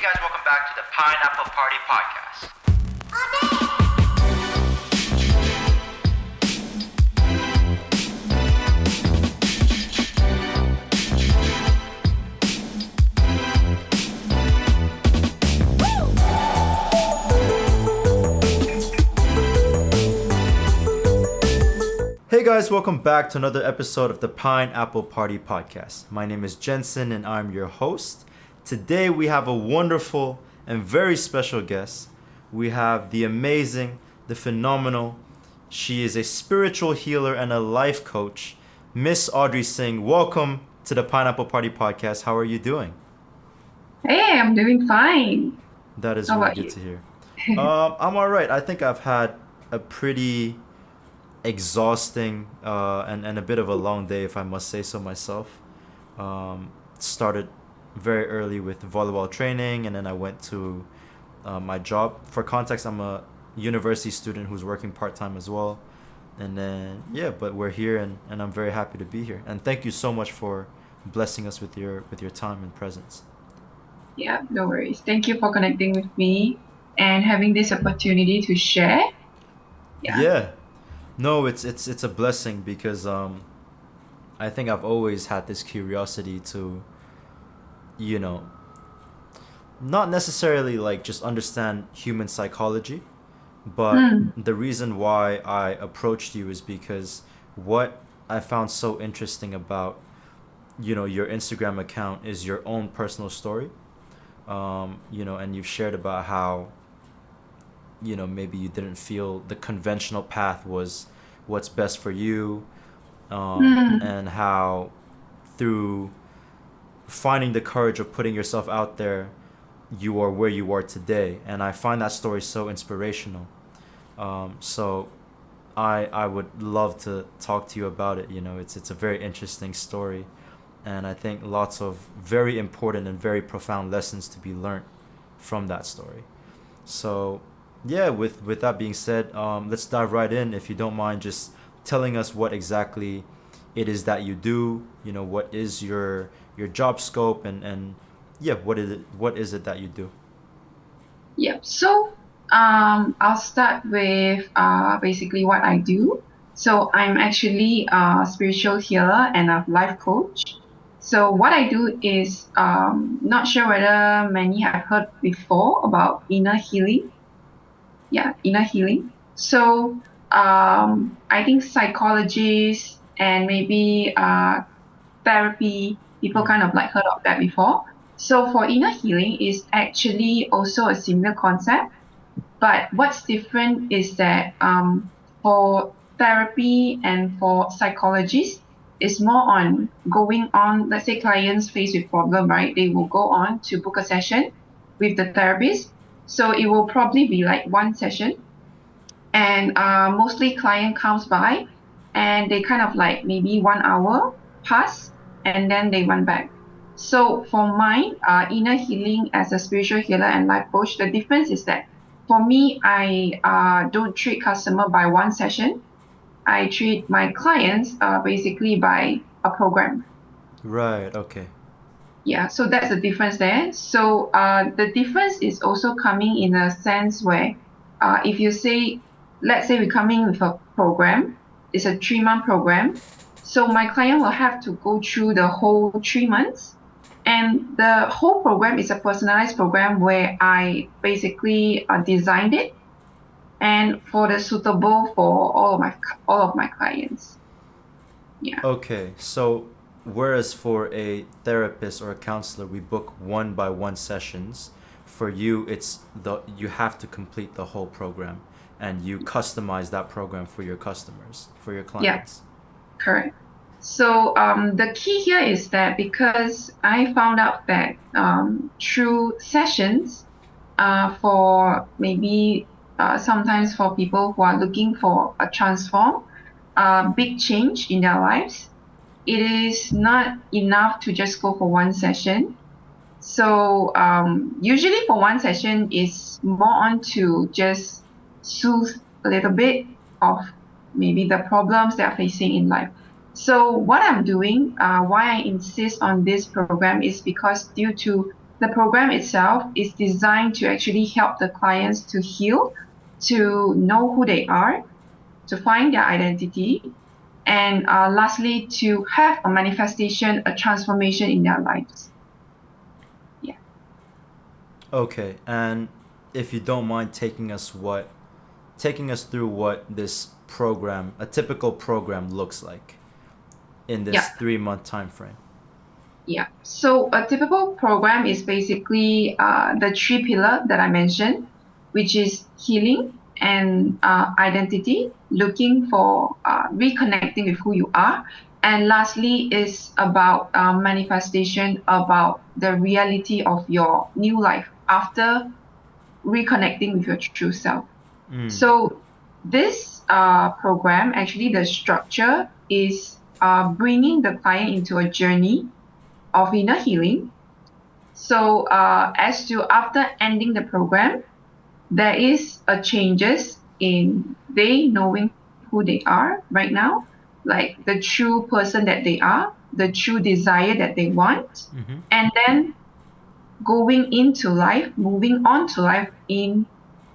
guys, welcome back to the Pineapple Party Podcast. Hey guys, welcome back to another episode of the Pineapple Party Podcast. My name is Jensen and I'm your host. Today we have a wonderful and very special guest. We have the amazing, the phenomenal, she is a spiritual healer and a life coach, Miss Audrey Sing. Welcome to the Pineapple Party Podcast. How are you doing? Hey, I'm doing fine. That is How really about good you? to hear. I'm all right. I think I've had a pretty exhausting and a bit of a long day, if I must say so myself. Started very early with volleyball training, and then I went to my job. For context, I'm a university student who's working part time as well. And then yeah, but we're here, and I'm very happy to be here. And thank you so much for blessing us with your time and presence. Yeah, no worries. Thank you for connecting with me and having this opportunity to share. Yeah. Yeah, no, it's a blessing because I think I've always had this curiosity to, you know, not necessarily like just understand human psychology, but Mm, the reason why I approached you is because what I found so interesting about, your Instagram account is your own personal story. And you've shared about how, maybe you didn't feel the conventional path was what's best for you, mm, and how through finding the courage of putting yourself out there, you are where you are today. And I find that story so inspirational. So I would love to talk to you about it. It's a very interesting story, and I think lots of very important and very profound lessons to be learned from that story. So yeah, with that being said, let's dive right in. If you don't mind, just telling us what exactly it is that you do. What is your job scope, and yeah, what is it that you do? yep. I'll start with basically what I do. So, I'm actually a spiritual healer and a life coach. So, what I do is not sure whether many have heard before about inner healing. Yeah, inner healing. I think psychologists and maybe therapy, people Mm. kind of like heard of that before. So for inner healing is actually also a similar concept, but what's different is that for therapy and for psychologists, it's more on going on, let's say clients faced with problem, right? They will go on to book a session with the therapist. So it will probably be like one session, and mostly client comes by and they kind of like maybe 1 hour pass and then they went back. So for mine, inner healing as a spiritual healer and life coach, the difference is that for me, I don't treat customer by one session. I treat my clients basically by a program. Right. Okay. Yeah, so that's the difference there. So the difference is also coming in a sense where if you say, let's say we're coming with a program, it's a 3 month program. So my client will have to go through the whole 3 months. And the whole program is a personalized program where I basically designed it and for the suitable for all of my clients. Yeah. Okay. So whereas for a therapist or a counselor, we book one by one sessions, for you it's the you have to complete the whole program, and you customize that program for your customers, for your Yeah. clients. Correct. So the key here is that because I found out that through sessions, for maybe sometimes for people who are looking for a transform, big change in their lives, it is not enough to just go for one session. So usually for one session is more on to just soothe a little bit of maybe the problems they are facing in life. So what I'm doing, why I insist on this program is because due to the program itself is designed to actually help the clients to heal, to know who they are, to find their identity, and lastly, to have a manifestation, a transformation in their lives. Yeah. Okay, and if you don't mind taking us through what this program, a typical program looks like in this Yeah. 3 month time frame. Yeah. So a typical program is basically the three pillar that I mentioned, which is healing and identity, looking for reconnecting with who you are. And lastly is about manifestation, about the reality of your new life after reconnecting with your true self. Mm. So this program, actually the structure is bringing the client into a journey of inner healing. So as to after ending the program, there is a changes in they knowing who they are right now, like the true person that they are, the true desire that they want, Mm-hmm. and then going into life, moving on to life in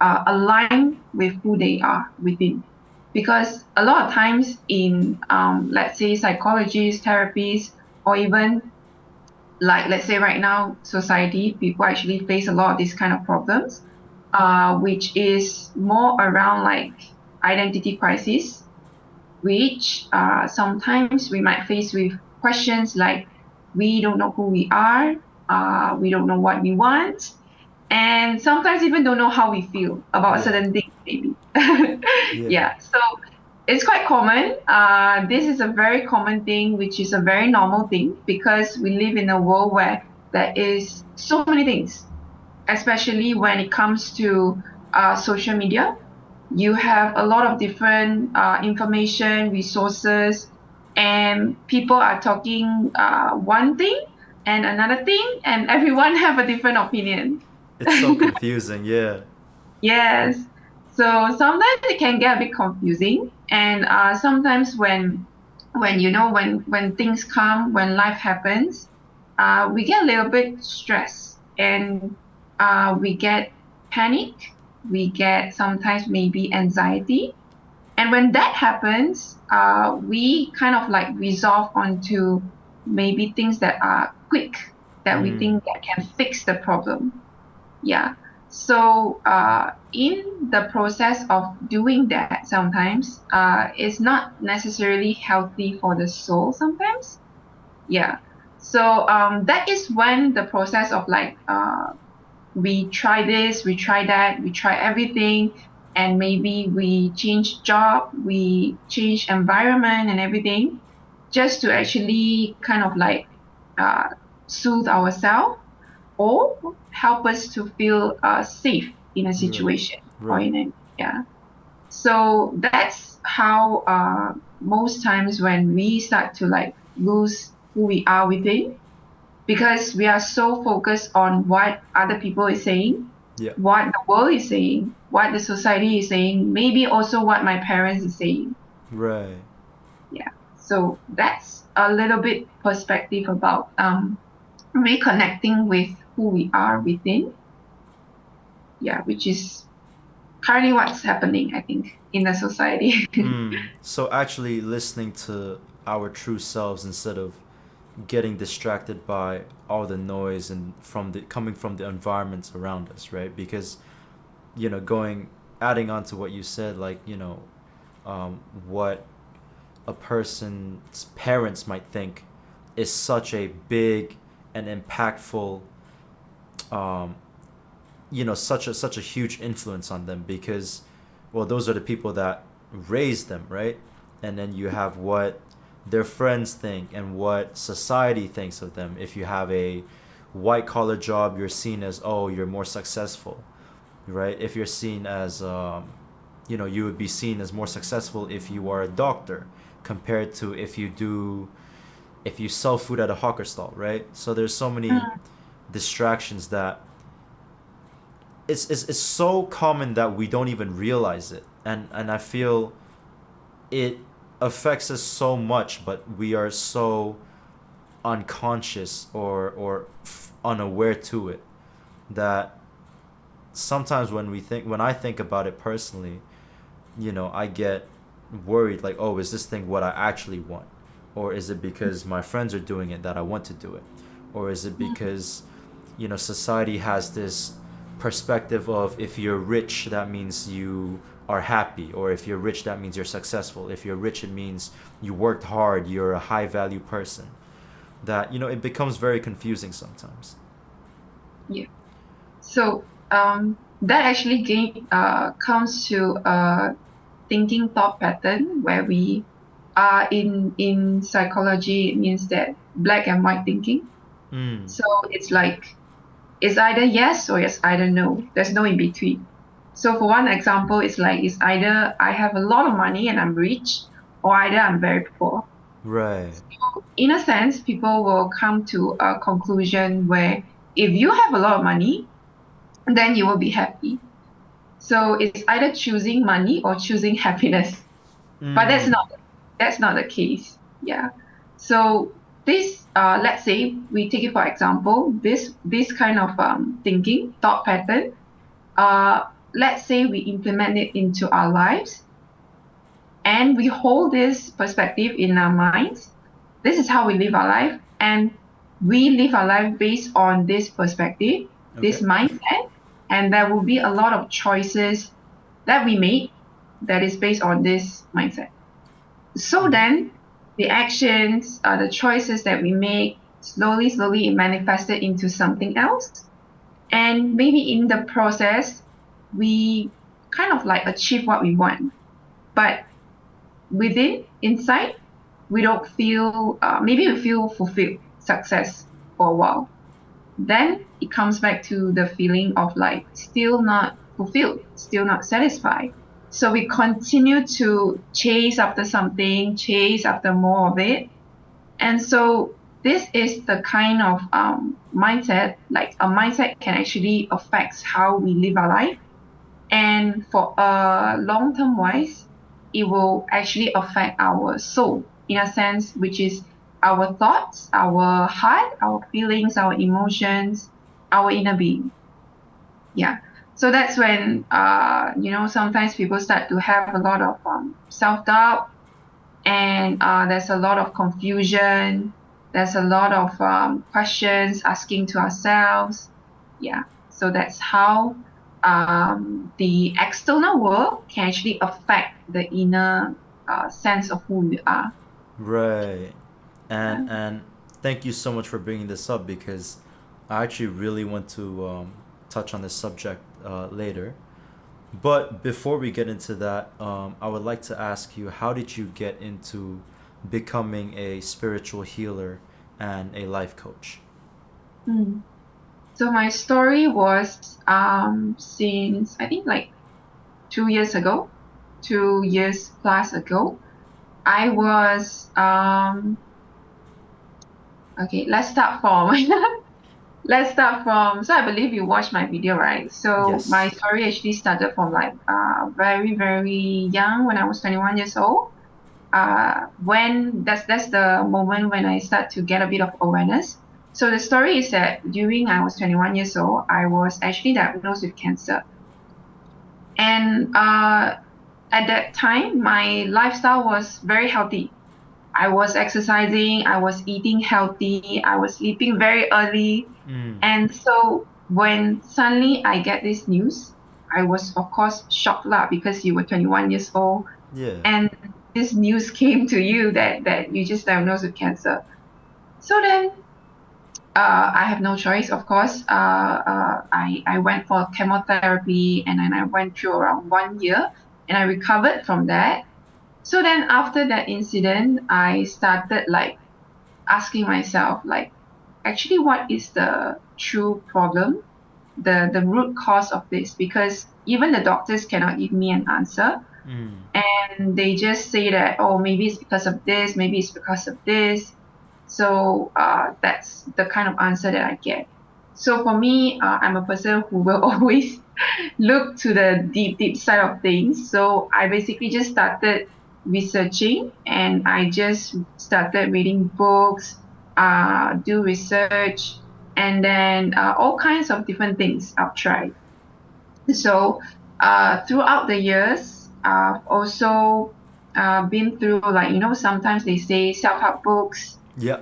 align with who they are within. Because a lot of times in let's say psychologists, therapies, or even like let's say right now society people actually face a lot of these kind of problems which is more around like identity crisis which sometimes we might face with questions like we don't know who we are, we don't know what we want, and sometimes even don't know how we feel about Yeah. certain things maybe. Yeah. Yeah, so it's quite common. This is a very common thing, which is a very normal thing because we live in a world where there is so many things, especially when it comes to social media. You have a lot of different information, resources, and people are talking one thing and another thing, and everyone have a different opinion. It's so confusing. Yeah. Yes. So sometimes it can get a bit confusing, and sometimes when you know when things come, when life happens, we get a little bit stressed, and we get panic, we get sometimes maybe anxiety, and when that happens, we kind of like resolve onto maybe things that are quick, that we Mm. think that can fix the problem. Yeah. So in the process of doing that, sometimes it's not necessarily healthy for the soul. Sometimes, yeah. So that is when the process of like we try this, we try that, we try everything, and maybe we change job, we change environment and everything, just to actually kind of like uh, soothe ourselves or help us to feel safe in a Right. situation or Right. in a yeah. So that's how most times when we start to like lose who we are within because we are so focused on what other people is saying, Yeah. what the world is saying, what the society is saying, maybe also what my parents is saying. Right. Yeah. So that's a little bit perspective about reconnecting with who we are within. Yeah, which is currently what's happening, I think, in the society. Mm. So actually listening to our true selves instead of getting distracted by all the noise and from the coming from the environments around us, right? Because going adding on to what you said, like what a person's parents might think is such a big and impactful, um, such a huge influence on them because, well, those are the people that raised them, right? And then you have what their friends think and what society thinks of them. If you have a white collar job, you're seen as, oh, you're more successful, right? If you're seen as, you would be seen as more successful if you are a doctor compared to if you sell food at a hawker stall, right? So there's so many distractions that it's so common that we don't even realize it, and I feel it affects us so much, but we are so unconscious or unaware to it. That sometimes when I think about it personally, I get worried, like, oh, is this thing what I actually want? Or is it because my friends are doing it that I want to do it? Or is it because, society has this perspective of, if you're rich, that means you are happy, or if you're rich, that means you're successful. If you're rich, it means you worked hard, you're a high value person. That, it becomes very confusing sometimes. Yeah. So that actually comes to a thinking thought pattern where we are in psychology. It means that black and white thinking. Mm. So it's like it's either yes or it's either no. There's no in between. So for one example, it's either I have a lot of money and I'm rich, or either I'm very poor. Right. In a sense, people will come to a conclusion where if you have a lot of money, then you will be happy. So it's either choosing money or choosing happiness. But Mm. that's not the case. Yeah. So this let's say we take it for example, this kind of thinking, thought pattern, uh let's say we implement it into our lives and we hold this perspective in our minds. This is how we live our life, and we live our life based on this perspective, Okay. this mindset, and there will be a lot of choices that we make that is based on this mindset. So Mm-hmm. then, the actions, the choices that we make, slowly it manifested into something else, and maybe in the process, we kind of like achieve what we want, but inside, we don't feel, maybe we feel fulfilled, success for a while. Then it comes back to the feeling of like still not fulfilled, still not satisfied. So we continue to chase after something, chase after more of it. And so this is the kind of mindset, like a mindset can actually affect how we live our life. And for long term wise, it will actually affect our soul in a sense, which is our thoughts, our heart, our feelings, our emotions, our inner being. Yeah. So that's when sometimes people start to have a lot of self doubt, and there's a lot of confusion. There's a lot of questions asking to ourselves. Yeah. So that's how the external world can actually affect the inner sense of who we are. Right. And Yeah. and thank you so much for bringing this up, because I actually really want to touch on this subject later. But before we get into that, I would like to ask you, how did you get into becoming a spiritual healer and a life coach? Mm. So my story was since I think like 2 years ago, 2 years plus ago. I was okay. Let's start from. So I believe you watched my video, right? So my Yes. story actually started from like very young when I was 21 years old. When that's the moment when I start to get a bit of awareness. So the story is that during I was 21 years old, I was actually diagnosed with cancer, and at that time my lifestyle was very healthy. I was exercising, I was eating healthy, I was sleeping very early. Mm. And so when suddenly I get this news, I was of course shocked lah because you were 21 years old Yeah. and this news came to you that you just diagnosed with cancer. So then I have no choice, of course. I went for chemotherapy and then I went through around 1 year and I recovered from that. So then after that incident, I started like asking myself like actually what is the true problem, the root cause of this, because even the doctors cannot give me an answer, Mm. and they just say that oh maybe it's because of this, maybe it's because of this. So that's the kind of answer that I get. So for me, I'm a person who will always look to the deep side of things. So I basically just started researching and I just started reading books, do research, and then all kinds of different things I've tried. So throughout the years, I've also been through, like, sometimes they say self-help books. Yeah.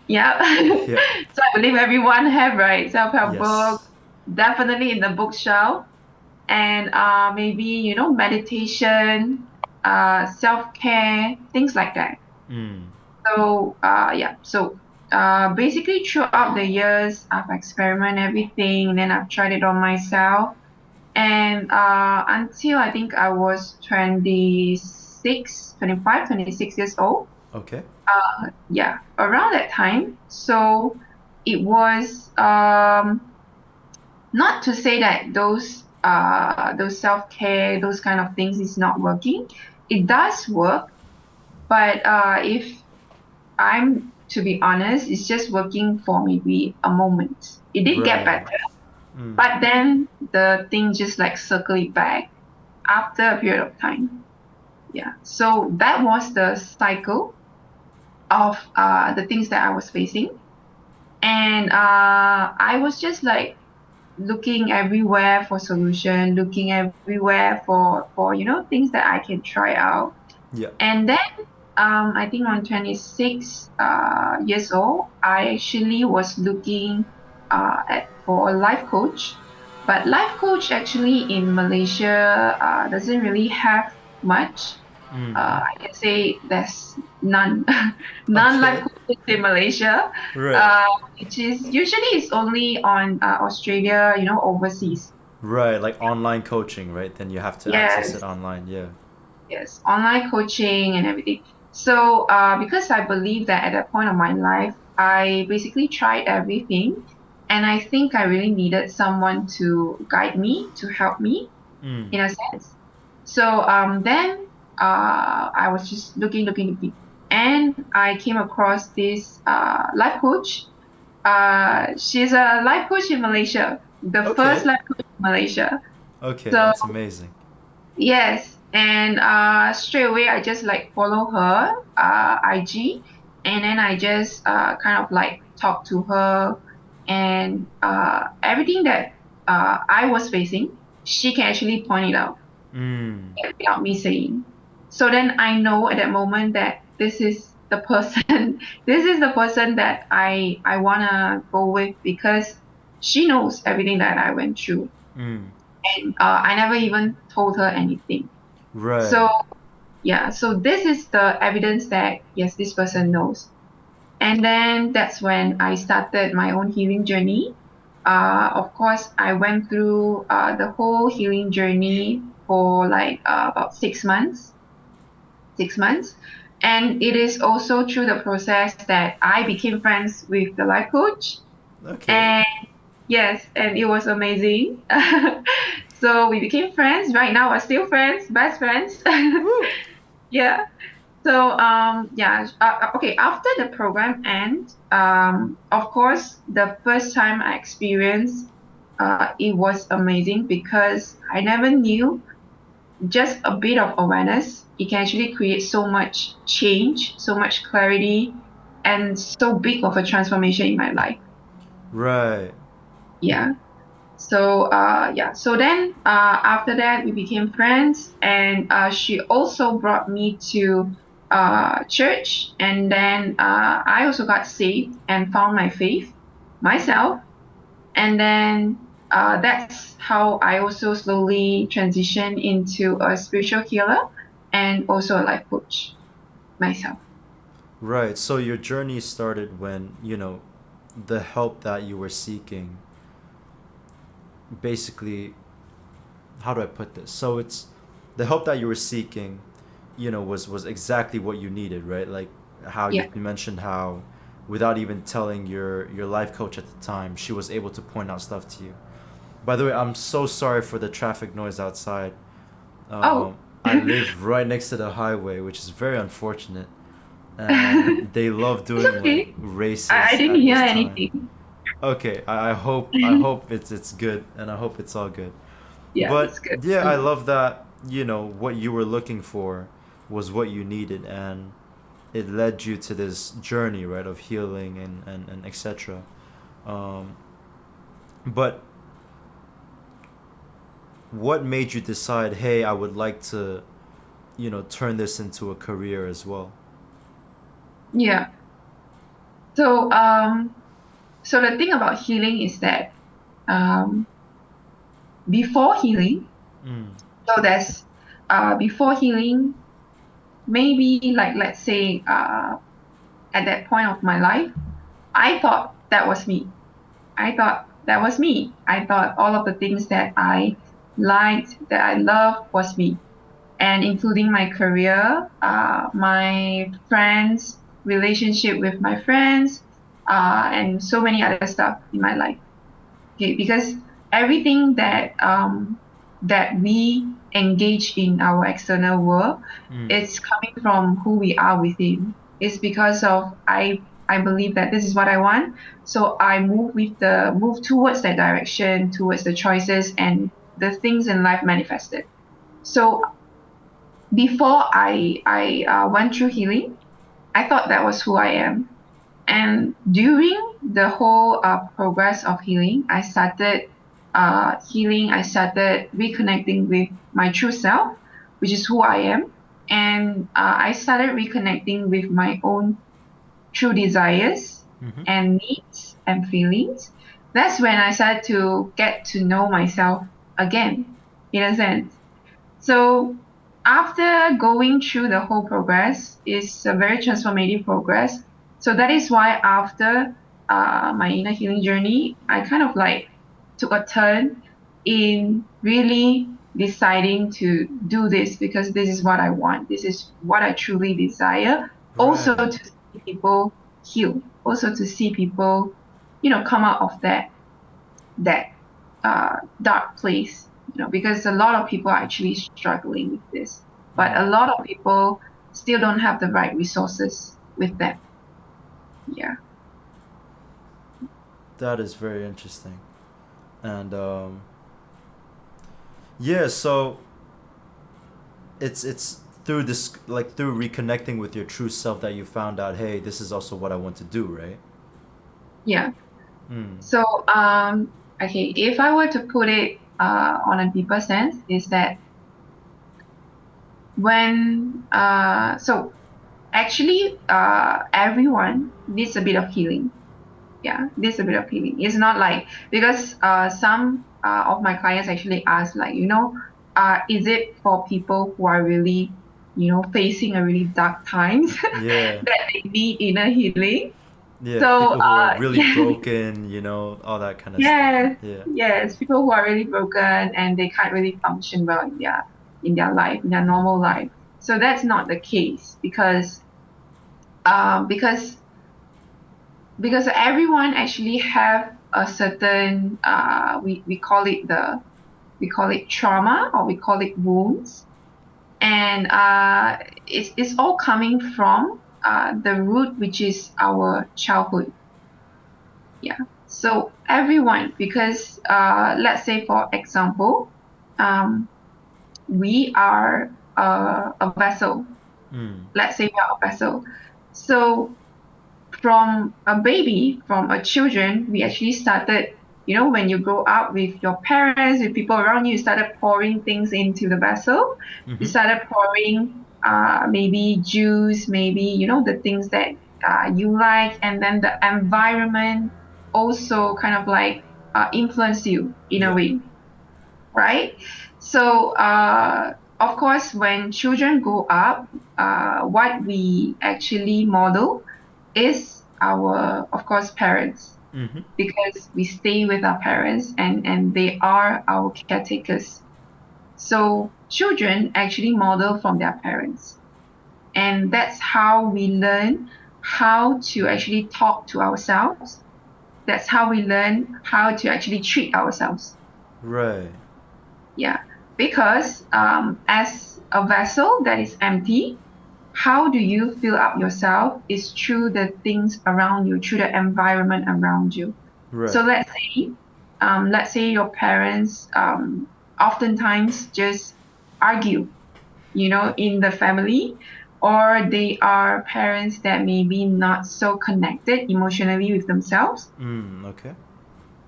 Yeah. Yeah. So I believe everyone have, right? Self-help books, Yes. definitely in the bookshelf. And maybe, meditation, self-care, things like that. Mm. So yeah, so basically throughout the years, I've experimented everything, and then I've tried it on myself. And until I think I was 26 years old. Okay. Yeah, around that time. So it was not to say that those self-care, those kind of things is not working. It does work, but if I'm to be honest, it's just working for maybe a moment. It did get Right. better, Mm. but then the thing just like circle it back after a period of time. Yeah. So that was the cycle of the things that I was facing. And I was just like looking everywhere for solution, looking everywhere for things that I can try out. Yeah. And then I think on 26 years old, I actually was looking at for a life coach. But life coach actually in Malaysia doesn't really have much. Mm. I can say there's none, none life Okay. coaches in Malaysia, Right. which is usually is only on Australia, overseas. Right. Like online coaching, right? Then you have to access Yes, it online. Yeah. yes, online coaching and everything. So, because I believe that at that point of my life, I basically tried everything, and I think I really needed someone to guide me, to help me Mm. in a sense. So, then I was just looking, and I came across this life coach. She's a life coach in Malaysia, the first Okay. life coach in Malaysia. Okay. So That's amazing. yes, and straight away I just like follow her IG, and then I just kind of like talk to her, and everything that I was facing, she can actually point it out Mm. without me saying. So then I know at that moment that this is the person, this is the person that I wanna go with, because she knows everything that I went through, Mm. and I never even told her anything. So Right. yeah, so this is the evidence that yes, this person knows. And then that's when I started my own healing journey. Of course, I went through the whole healing journey for like about 6 months, 6 months. And it is also through the process that I became friends with the life coach. Okay. And yes, and it was amazing. So we became friends. Right now, we're still friends, best friends. Woo. Yeah. So yeah, okay, after the program end, of course, the first time I experienced it was amazing, because I never knew just a bit of awareness. It can actually create so much change, so much clarity, and so big of a transformation in my life. Right. Yeah. So yeah, so then after that we became friends, and she also brought me to church, and then I also got saved and found my faith myself, and then that's how I also slowly transitioned into a spiritual healer and also a life coach myself. Right. So your journey started when, the help that you were seeking basically, how do I put this? So it's the help that you were seeking, was exactly what you needed, right? Like how Yeah. you mentioned how without even telling your life coach at the time, she was able to point out stuff to you. By the way, I'm so sorry for the traffic noise outside. Oh, Um, I live right next to the highway, which is very unfortunate. And they love it's doing like okay. I races didn't at hear this time. anything. Okay, I hope it's good, and I hope it's all good. Yeah, But it's good. yeah, I love that, what you were looking for was what you needed, and it led you to this journey, right, of healing and etc. Um, but what made you decide, hey, I would like to, turn this into a career as well? Yeah. So so the thing about healing is that um before healing, Mm. so there's before healing, maybe like let's say at that point of my life, I thought that was me. I thought that was me. I thought all of the things that I liked, that I loved was me, and including my career, my friends, relationship with my friends, and so many other stuff in my life. Okay, because everything that we engage in our external world, Mm. it's coming from who we are within. It's because of I believe that this is what I want, so I move towards that direction, towards the choices and the things in life manifested. So before I went through healing, I thought that was who I am. And during the whole progress of healing, I started healing. I started reconnecting with my true self, which is who I am. And I started reconnecting with my own true desires Mm-hmm. and needs and feelings. That's when I started to get to know myself again, in a sense. So after going through the whole progress, it's a very transformative progress. So that is why after my inner healing journey, I kind of like took a turn in really deciding to do this because this is what I want. This is what I truly desire. Also Right. to see people heal. Also to see people, come out of that dark place, because a lot of people are actually struggling with this, but Mm. a lot of people still don't have the right resources with them. Yeah, That is very interesting. And yeah, so it's through this, like through reconnecting with your true self, that you found out, hey, this is also what I want to do, right? yeah. Mm. So, okay, if I were to put it on a deeper sense, is that so actually, everyone needs a bit of healing. Yeah, there's a bit of healing. It's not like because some of my clients actually ask like, is it for people who are really, facing a really dark times Yeah. that they need inner healing? Yeah, So people who are really yeah, broken, all that kind of stuff. yes, Yeah. yes, people who are really broken and they can't really function well in their life, in their normal life. So that's not the case because um because because everyone actually have a certain we call it trauma or we call it wounds, and it's all coming from the root, which is our childhood. Yeah, so everyone, because let's say for example, um, we are a vessel. Mm. Let's say we are a vessel. So from a baby, from a children, we actually started, when you grow up with your parents, with people around you, you started pouring things into the vessel. You Mm-hmm. started pouring maybe juice, maybe, the things that you like, and then the environment also kind of like influence you in a Yep. way, right? So, of course, when children grow up, what we actually model is our, of course, parents, Mm-hmm. because we stay with our parents and they are our caretakers. So, children actually model from their parents. And that's how we learn how to actually talk to ourselves. That's how we learn how to actually treat ourselves. Right. Yeah, because as a vessel that is empty, how do you fill up yourself is through the things around you, through the environment around you. So Right. let's say your parents oftentimes just argue, in the family. or they are parents that maybe not so connected emotionally with themselves. Okay.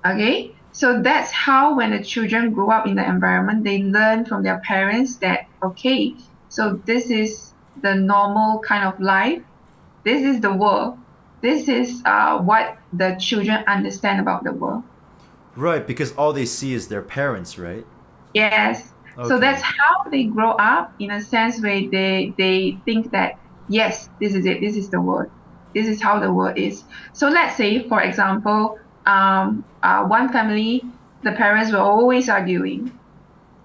Okay, so that's how when the children grow up in the environment, they learn from their parents that, okay, so this is the normal kind of life. This is the world. This is what the children understand about the world. Right, because all they see is their parents, right? Yes. So Okay. that's how they grow up in a sense where they think that, yes, this is it. This is the world. This is how the world is. So let's say, for example, one family, the parents were always arguing.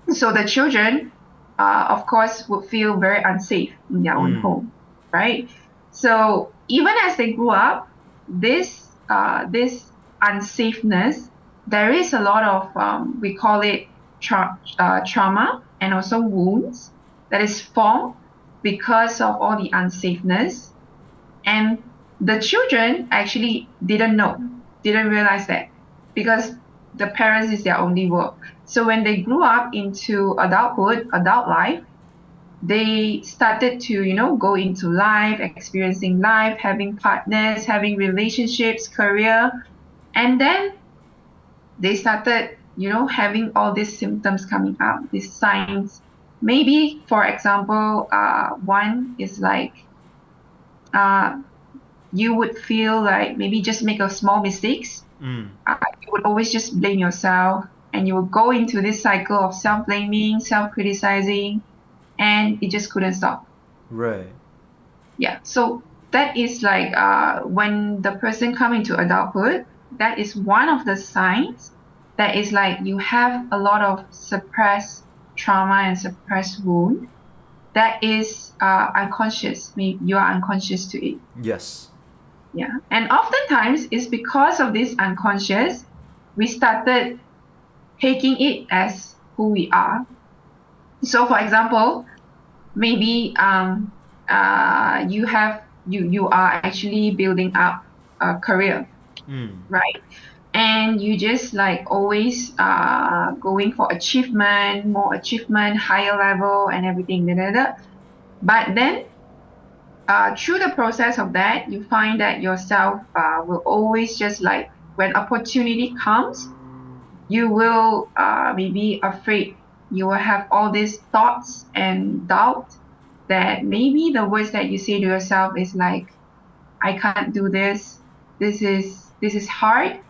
So the children, of course, would feel very unsafe in their own Mm. home, right? So even as they grew up, this unsafeness, there is a lot of we call it trauma and also wounds that is formed because of all the unsafeness, and the children actually didn't know, didn't realize that because the parents is their only world. So when they grew up into adulthood, adult life, they started to, go into life, experiencing life, having partners, having relationships, career. And then they started, having all these symptoms coming up, these signs. Maybe, for example, one is like, uh, you would feel like maybe just make a small mistakes. Mm. You would always just blame yourself, and you would go into this cycle of self-blaming, self-criticizing, and it just couldn't stop. Right. Yeah. So that is like when the person come into adulthood, that is one of the signs that is like you have a lot of suppressed trauma and suppressed wound that is unconscious. Maybe you are unconscious to it. Yes. Yeah. And oftentimes it's because of this unconscious, we started taking it as who we are. So for example, maybe you are actually building up a career, Mm. right? And you just like always going for achievement, more achievement, higher level and everything. Da, da, da. But then through the process of that, you find that yourself will always just like when opportunity comes, you will maybe afraid. You will have all these thoughts and doubt that maybe the words that you say to yourself is like, I can't do this. This is hard.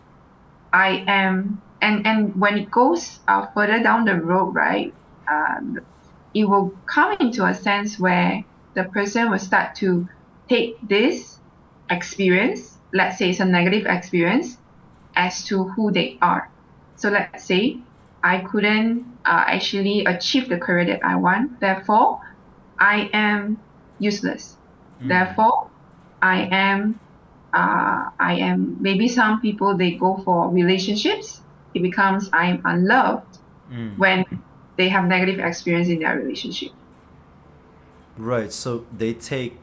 I am, and when it goes further down the road, right? It will come into a sense where the person will start to take this experience, let's say it's a negative experience, as to who they are. So let's say I couldn't actually achieve the career that I want, therefore I am useless. Mm. Therefore, I am maybe some people they go for relationships. It becomes I am unloved Mm. when they have negative experience in their relationship. Right. So they take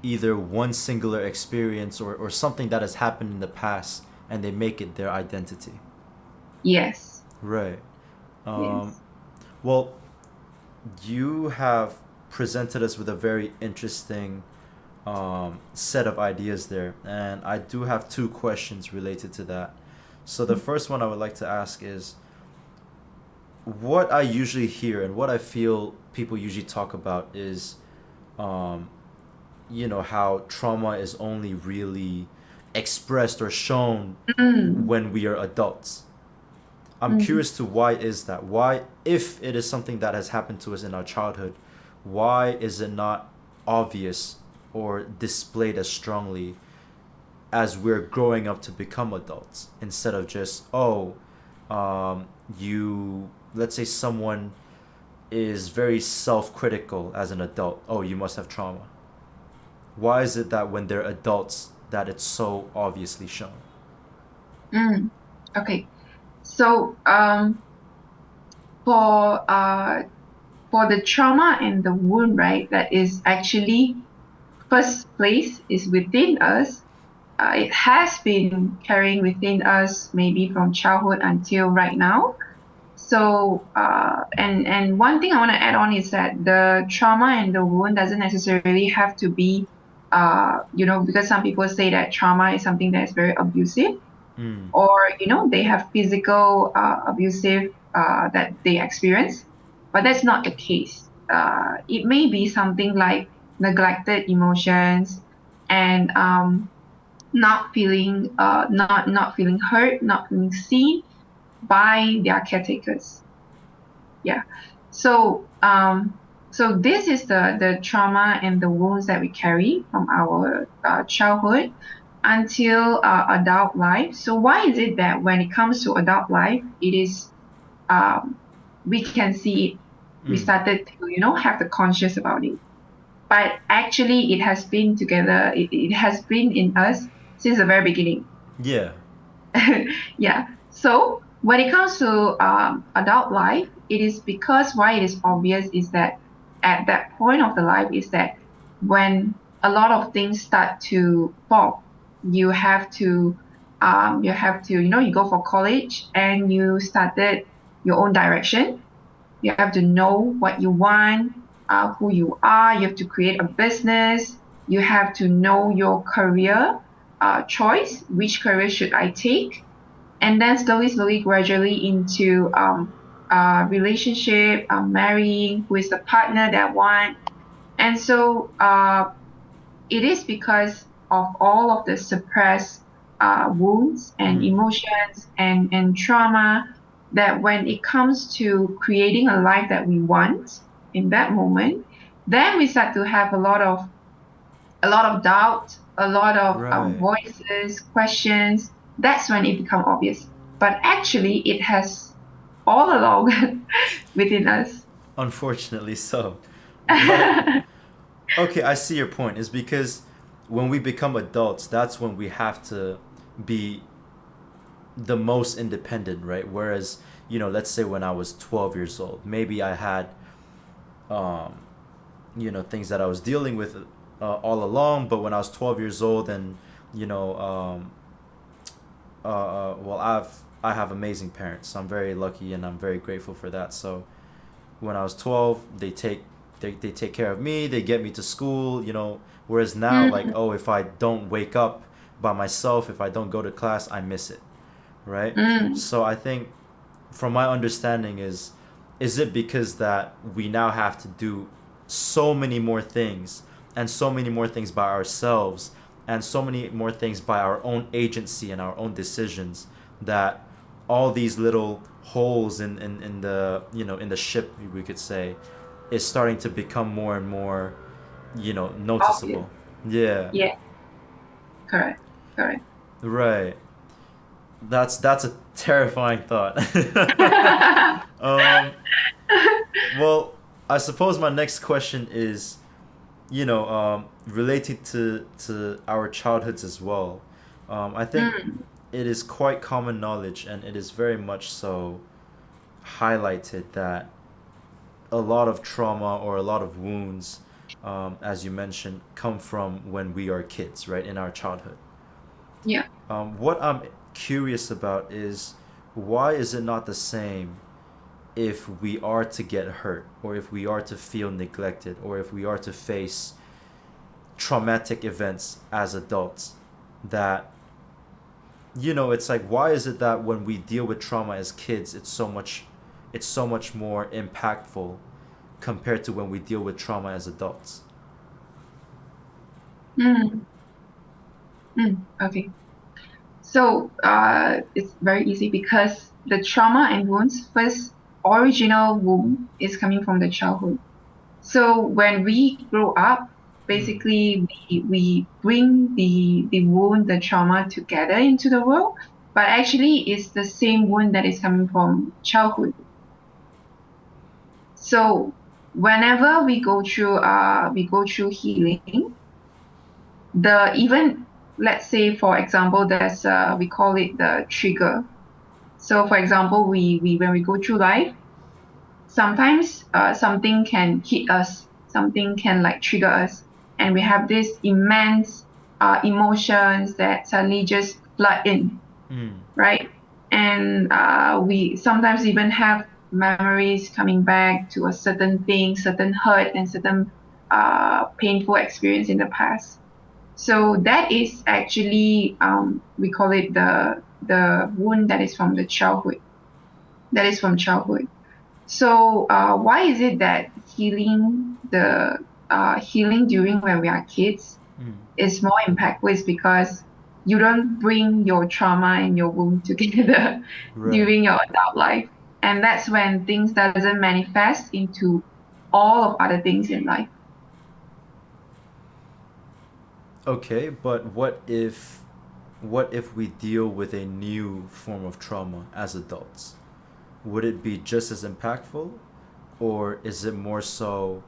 either one singular experience or something that has happened in the past and they make it their identity. Yes. Right. Um, Yes. well, you have presented us with a very interesting set of ideas there, and I do have two questions related to that. So the first one I would like to ask is what I usually hear and what I feel people usually talk about is, um, how trauma is only really expressed or shown Mm, when we are adults. I'm mm, curious to why is that? Why, if it is something that has happened to us in our childhood, why is it not obvious or displayed as strongly as we're growing up to become adults instead of just, oh, let's say someone is very self-critical as an adult. Oh, you must have trauma. Why is it that when they're adults that it's so obviously shown? mm. Okay. So for uh for the trauma and the wound, right, that is actually first place is within us. It has been carrying within us maybe from childhood until right now. And one thing I want to add on is that the trauma and the wound doesn't necessarily have to be, because some people say that trauma is something that is very abusive, Mm. or they have physical abusive that they experience, but that's not the case. It may be something like neglected emotions and not feeling heard, not feeling seen by their caretakers. Yeah. So this is the trauma and the wounds that we carry from our childhood until adult life. So why is it that when it comes to adult life, it is um, we can see it, we Mm. started to have the conscious about it, but actually it has been together. It has been in us since the very beginning. Yeah. Yeah. So when it comes to adult life, it is because why it is obvious is that at that point of the life is that when a lot of things start to fall, you have to you go for college and you started your own direction. You have to know what you want, who you are. You have to create a business. You have to know your career choice. Which career should I take? And then slowly, gradually into relationship, marrying, who is the partner that I want. And so it is because of all of the suppressed wounds and Mm. emotions and trauma that when it comes to creating a life that we want in that moment, then we start to have a lot of doubt, a lot of Right. voices, questions. That's when it becomes obvious. But actually, it has all along within us. Unfortunately so. But okay, I see your point. Is because when we become adults, that's when we have to be the most independent, right? Whereas, let's say when I was 12 years old, maybe I had, um, things that I was dealing with all along. But when I was 12 years old, and you know, well, I have amazing parents. So I'm very lucky and I'm very grateful for that. So when I was 12, they take care of me. They get me to school. Whereas now, like, Mm, oh, if I don't wake up by myself, if I don't go to class, I miss it, right? mm, So I think, from my understanding, is it because that we now have to do so many more things, and so many more things by ourselves, and so many more things by our own agency and our own decisions, that all these little holes in the in the ship, we could say, is starting to become more and more obvious. noticeable. Yeah. Yeah, correct, correct. Right. That's a terrifying thought. um Well, I suppose my next question is, related to our childhoods as well. I think Mm, it is quite common knowledge, and it is very much so highlighted, that a lot of trauma or a lot of wounds, as you mentioned, come from when we are kids, right, in our childhood. yeah. What I'm curious about is, why is it not the same if we are to get hurt, or if we are to feel neglected, or if we are to face traumatic events as adults? That, it's like, why is it that when we deal with trauma as kids, it's so much more impactful compared to when we deal with trauma as adults? Mm, okay. So it's very easy because the trauma and wounds first original wound is coming from the childhood. So when we grow up, Mm. basically we bring the wound, the trauma together into the world, but actually it's the same wound that is coming from childhood. So whenever we go through healing, the even let's say for example there's we call it the trigger. So for example, we when we go through life, sometimes something can hit us, something can like trigger us, and we have this immense emotions that suddenly just flood in, Mm. right? And we sometimes even have memories coming back to a certain thing, certain hurt, and certain painful experience in the past. So that is actually we call it the wound that is from the childhood. That is from childhood. So why is it that healing during when we are kids Mm. is more impactful? Is because you don't bring your trauma and your wound together Right. during your adult life, and that's when things doesn't manifest into all of other things in life. Okay, but what if we deal with a new form of trauma as adults? Would it be just as impactful, or is it more so,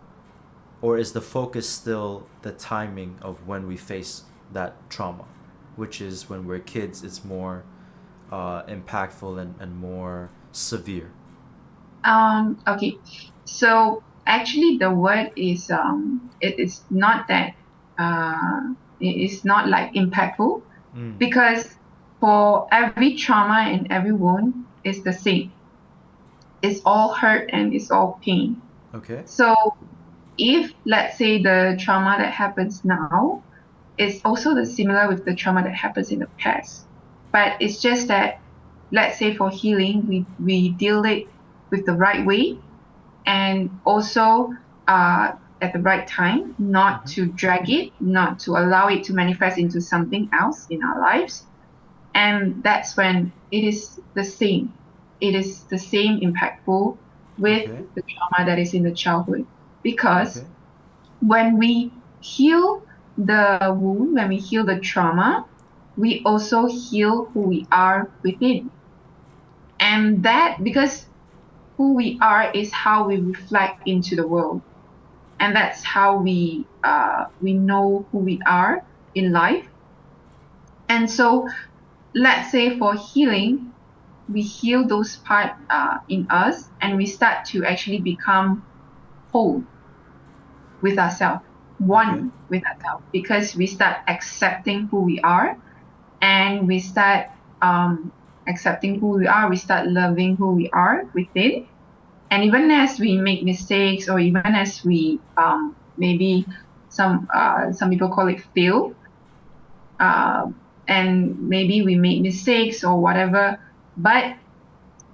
or is the focus still the timing of when we face that trauma, which is when we're kids, it's more impactful and more severe? Okay, so actually the word is it is not that it is not like impactful Mm. because for every trauma and every wound is the same. It's all hurt and it's all pain. Okay. So if let's say the trauma that happens now is also the similar with the trauma that happens in the past, but it's just that let's say for healing we deal it with the right way and also at the right time, not Mm-hmm. to drag it, not to allow it to manifest into something else in our lives. And that's when it is the same. It is the same impactful with Okay. the trauma that is in the childhood. Because Okay. when we heal the wound, when we heal the trauma, we also heal who we are within. And that, because who we are is how we reflect into the world. And that's how we know who we are in life. And so let's say for healing, we heal those parts in us and we start to actually become whole with ourselves, Okay. one with ourselves, because we start accepting who we are and we start accepting who we are, we start loving who we are within. And even as we make mistakes, or even as we maybe some people call it fail, uh, and maybe we make mistakes or whatever, but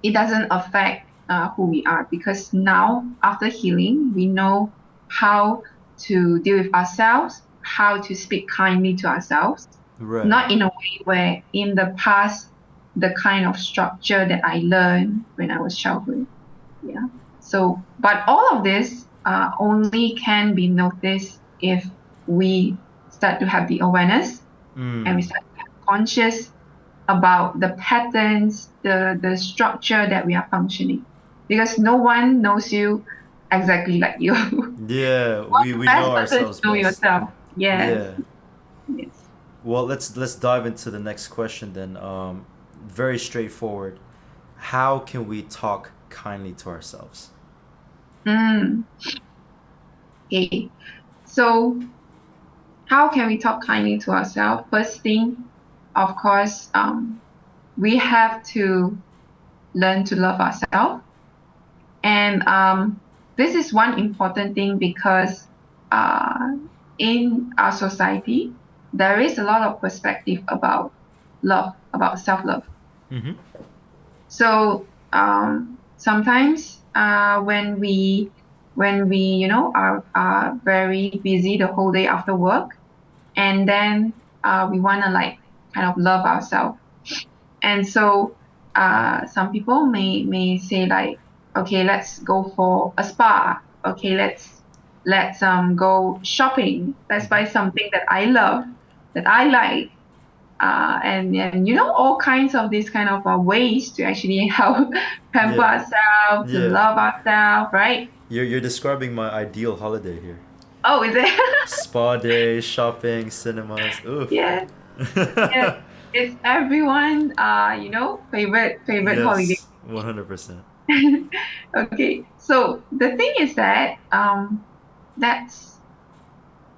it doesn't affect who we are because now after healing we know how to deal with ourselves, how to speak kindly to ourselves, Right. not in a way where in the past the kind of structure that I learned when I was childhood. Yeah. So, but all of this only can be noticed if we start to have the awareness and we Mm. start to have conscious about the patterns, the structure that we are functioning. Because no one knows you exactly like you. Yeah, What's we the we know best person to ourselves know best. yourself? Yes. Yeah. Yes. Well, let's dive into the next question then. Very straightforward. How can we talk kindly to ourselves? Mm, okay. So how can we talk kindly to ourselves? First thing, of course, we have to learn to love ourselves. And this is one important thing because uh, in our society, there is a lot of perspective about love, about self-love. Mm-hmm. So sometimes when we are very busy the whole day after work, and then we want to like kind of love ourselves. And so some people may say like, okay, let's go for a spa. Okay, let's go shopping. Let's Mm-hmm. buy something that I love, that I like. And all kinds of these kind of ways to actually help pamper Yeah. ourselves, to Yeah. love ourselves, right? You're describing my ideal holiday here. Oh, is it? Spa day, shopping, cinemas. Oof. Yeah, yeah. It's everyone favorite holiday. Yes, 100%. Okay, so the thing is that that's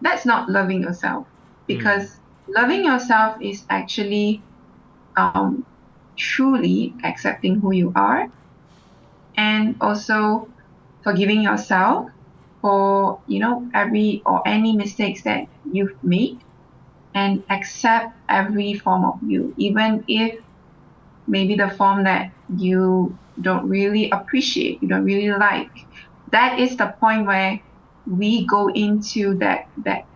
that's not loving yourself Mm. because loving yourself is actually um truly accepting who you are and also forgiving yourself for, every or any mistakes that you've made, and accept every form of you, even if maybe the form that you don't really appreciate, you don't really like. That is the point where we go into that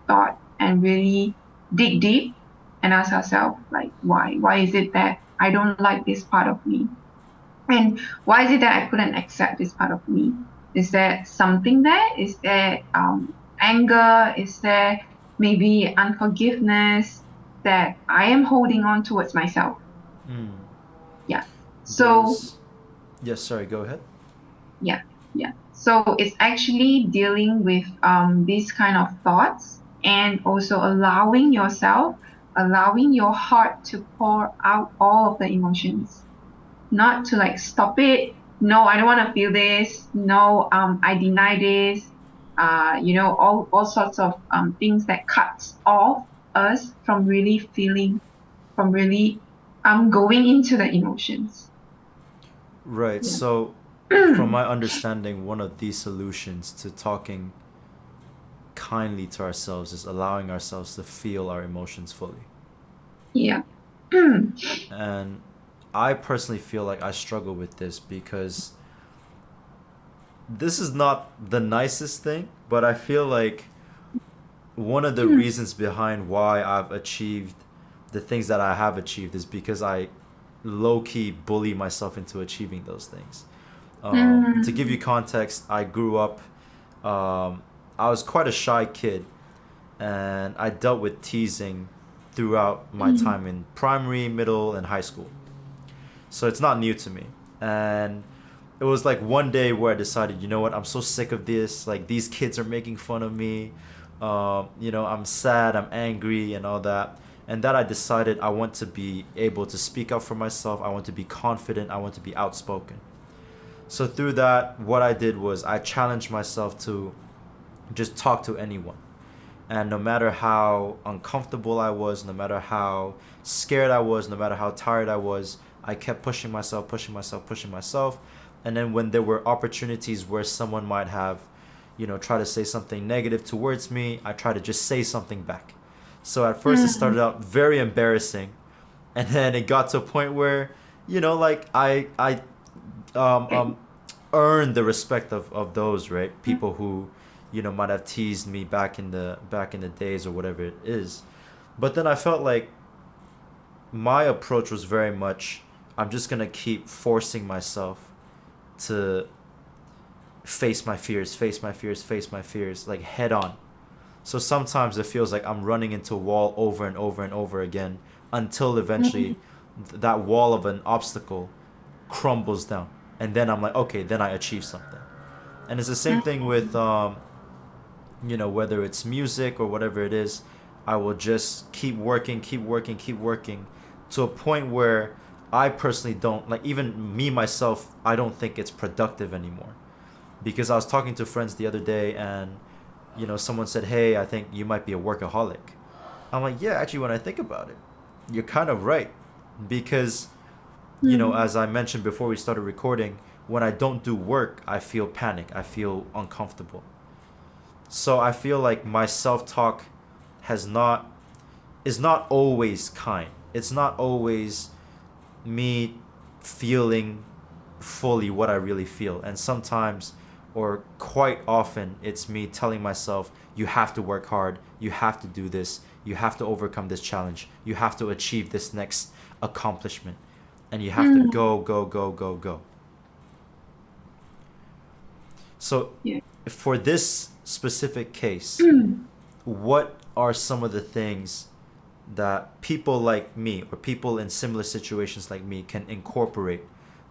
thought and really dig deep and ask ourselves, like, why? Why is it that I don't like this part of me? And why is it that I couldn't accept this part of me? Is there something there? Is there anger? Is there maybe unforgiveness that I am holding on towards myself? Mm. Yeah. So, There's Yes, sorry, go ahead. yeah, yeah. So it's actually dealing with these kind of thoughts, and also allowing your heart to pour out all of the emotions, not to like stop it. No, I don't want to feel this. No, I deny this. All sorts of things that cuts off us from really feeling, from really going into the emotions. Right. Yeah. So, from my understanding, one of these solutions to talking kindly to ourselves is allowing ourselves to feel our emotions fully. Yeah. And I personally feel like I struggle with this because this is not the nicest thing, but I feel like one of the reasons behind why I've achieved the things that I have achieved is because I low key bully myself into achieving those things. To give you Mm, context, I grew up, um, I was quite a shy kid, and I dealt with teasing throughout my mm, time in primary, middle, and high school. So it's not new to me. And it was like one day where I decided, you know what, I'm so sick of this. Like, these kids are making fun of me. I'm sad, I'm angry, and all that. And that I decided I want to be able to speak up for myself. I want to be confident. I want to be outspoken. So through that, what I did was I challenged myself to just talk to anyone. And no matter how uncomfortable I was, no matter how scared I was, no matter how tired I was, I kept pushing myself, pushing myself, pushing myself. And then when there were opportunities where someone might have, try to say something negative towards me, I try to just say something back. So at first it mm, started out very embarrassing, and then it got to a point where, like I um, okay. um, earn the respect of those, right, people who might have teased me back in the days or whatever it is. But then I felt like my approach was very much, I'm just gonna keep forcing myself to face my fears, face my fears, face my fears, like head on. So sometimes it feels like I'm running into a wall over and over and over again until Mm, eventually that wall of an obstacle crumbles down, and then I'm like, okay, then I achieve something. And it's the same thing with whether it's music or whatever it is. I will just keep working, keep working, keep working, to a point where I personally don't, like, even me myself, I don't think it's productive anymore. Because I was talking to friends the other day, and someone said, hey, I think you might be a workaholic. I'm like, yeah, actually, when I think about it, you're kind of right. Because mm, as I mentioned before we started recording, when I don't do work, I feel panic. I feel uncomfortable. So I feel like my self-talk has not is not always kind. It's not always me feeling fully what I really feel. And sometimes, or quite often, it's me telling myself, you have to work hard, you have to do this, you have to overcome this challenge, you have to achieve this next accomplishment, and you have to mm, go, go, go, go, go. So, yeah. for this specific case, Mm, what are some of the things that people like me or people in similar situations like me can incorporate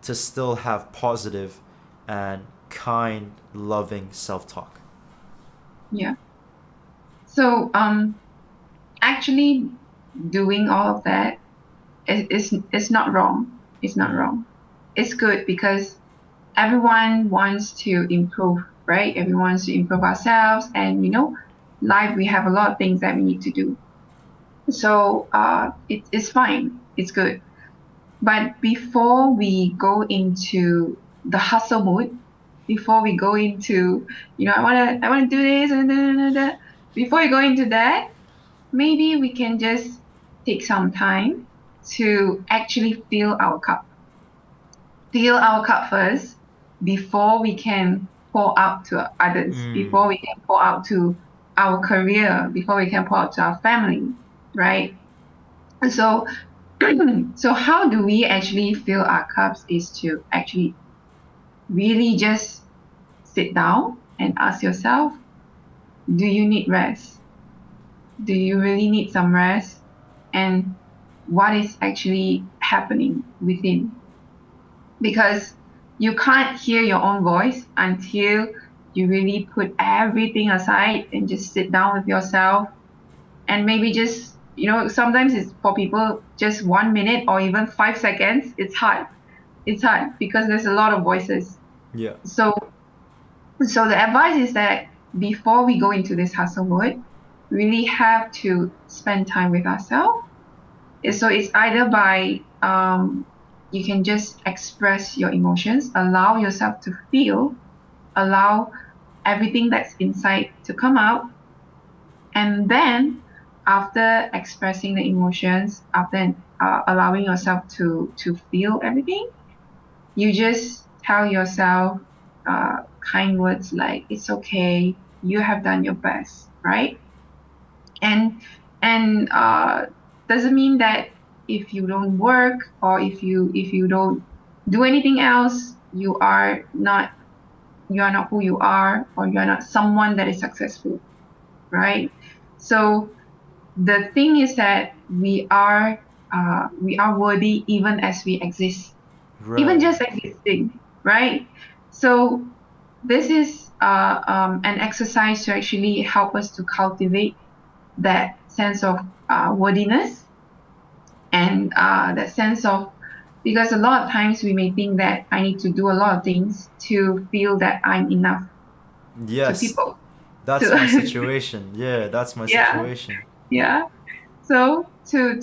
to still have positive and kind, loving self talk? yeah. So, actually doing all of that is not wrong. It's not Mm. wrong. It's good because everyone wants to improve, right? Everyone wants to improve ourselves, and life, we have a lot of things that we need to do. So, it's fine. It's good. But before we go into the hustle mode before we go into, I wanna do this and that. Before we go into that, maybe we can just take some time to actually fill our cup first before we can pour out to others, Mm. before we can pour out to our career, before we can pour out to our family, right? And so, so how do we actually fill our cups is to actually really just sit down and ask yourself, do you need rest? Do you really need some rest? And what is actually happening within? Because you can't hear your own voice until you really put everything aside and just sit down with yourself and maybe just, sometimes it's for people just 1 minute or even 5 seconds. It's hard. It's hard because there's a lot of voices. Yeah. So, so the advice is that before we go into this hustle mode, we really have to spend time with ourselves. So it's either by you can just express your emotions, allow yourself to feel, allow everything that's inside to come out, and then after expressing the emotions, after allowing yourself to feel everything, you just tell yourself kind words like it's okay, you have done your best, right? And and doesn't mean that if you don't work or if you don't do anything else, you are not who you are, or you are not someone that is successful, right? So the thing is that we are worthy even as we exist, even Right. just existing, right? So this is an exercise to actually help us to cultivate that sense of worthiness, and that sense of, because a lot of times we may think that I need to do a lot of things to feel that I'm enough to Yes. people. That's my To situation. Yeah, that's my yeah, situation. yeah. So to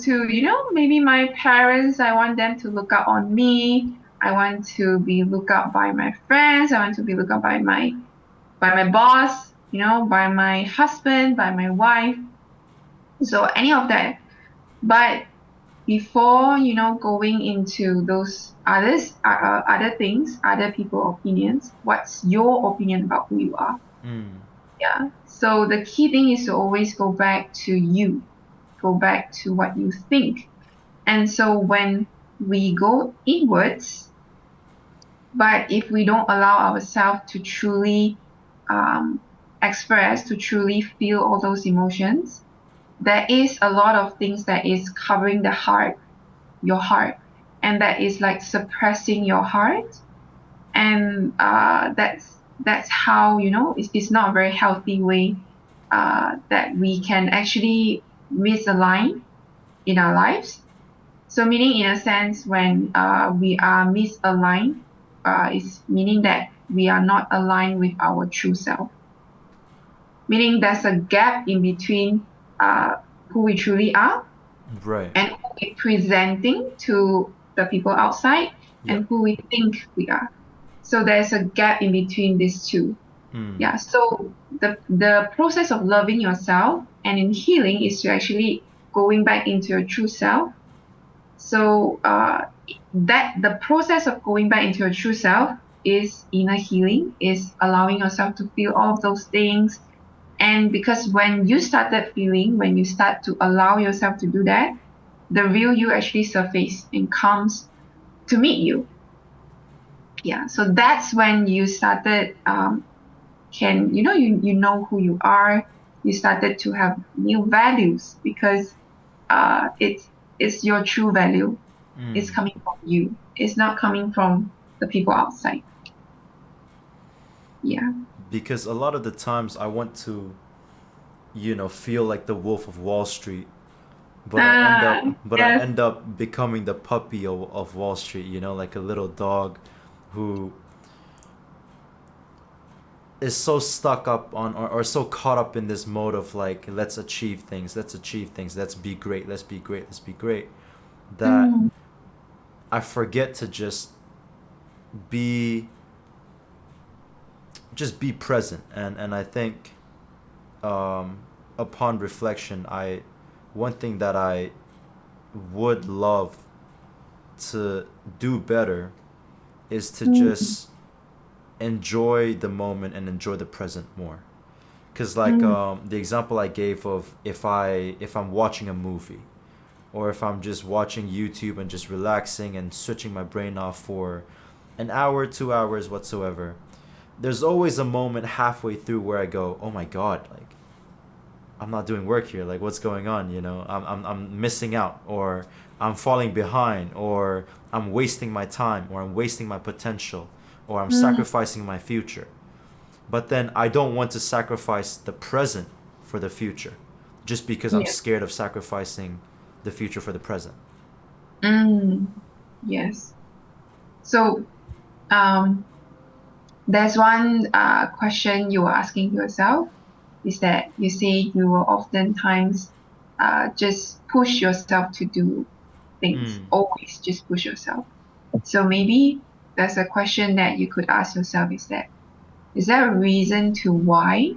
maybe my parents, I want them to look up on me. I want to be looked up by my friends. I want to be looked up by my boss. By my husband, by my wife. So any of that. But before going into those other things, other people opinions, what's your opinion about who you are? Mm. Yeah. So the key thing is to always go back to you, go back to what you think. And so when we go inwards, but if we don't allow ourselves to truly um, express, to truly feel all those emotions, there is a lot of things that is covering your heart, and that is like suppressing your heart. And that's how it's not a very healthy way that we can actually misalign in our lives. So meaning, in a sense, when we are misaligned, is meaning that we are not aligned with our true self, meaning there's a gap in between who we truly are Right. and who we're presenting to the people outside, Yeah. and who we think we are. So there's a gap in between these two. Mm. Yeah. So the process of loving yourself and in healing is to actually going back into your true self. So that the process of going back into your true self is inner healing, is allowing yourself to feel all of those things. And because when you started feeling, when you start to allow yourself to do that, the real you actually surface and comes to meet you. Yeah. So that's when you started can you know who you are. You started to have new values because it's your true value. Mm. It's coming from you. It's not coming from the people outside. Yeah. Because a lot of the times I want to, feel like the Wolf of Wall Street, but I end Ah, up, but I yes. end up becoming the puppy of Wall Street. Like a little dog, who is so stuck up on, or so caught up in this mode of like, let's achieve things, let's be great, let's be great, that Mm, I forget to just be just be present. And I think, um, upon reflection, I one thing that I would love to do better is to Mm, just enjoy the moment and enjoy the present more. Cause like, mm, the example I gave of, if I'm watching a movie, or if I'm just watching YouTube and just relaxing and switching my brain off for an hour, 2 hours, whatsoever, there's always a moment halfway through where I go, oh my god, like, I'm not doing work here. Like, what's going on? I'm missing out, or I'm falling behind, or I'm wasting my time, or I'm wasting my potential, or I'm mm, sacrificing my future. But then I don't want to sacrifice the present for the future, just because I'm yes. scared of sacrificing the future for the present. Mm, yes. So, um, there's one question you were asking yourself is that you say you will oftentimes just push yourself to do things, Mm. always just push yourself. So maybe there's a question that you could ask yourself is that, is there a reason to why,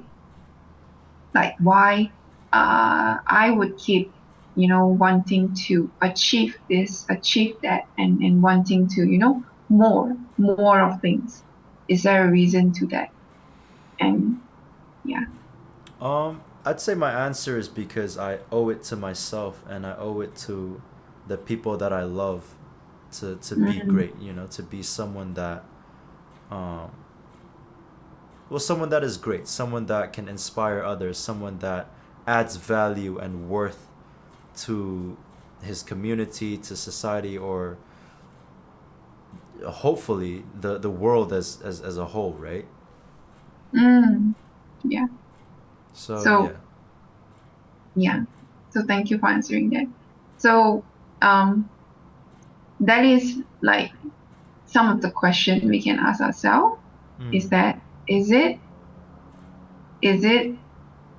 like why I would keep, wanting to achieve this, achieve that, and wanting to, more of things. Is there a reason to that? And yeah. I'd say my answer is because I owe it to myself, and I owe it to the people that I love, to be Mm, great. To be someone that, um, well, someone that is great, someone that can inspire others, someone that adds value and worth to his community, to society, or hopefully the world as a whole, right? mm, yeah. So yeah. So yeah. So thank you for answering that. So um that is like some of the question we can ask ourselves Mm. is that, is it is it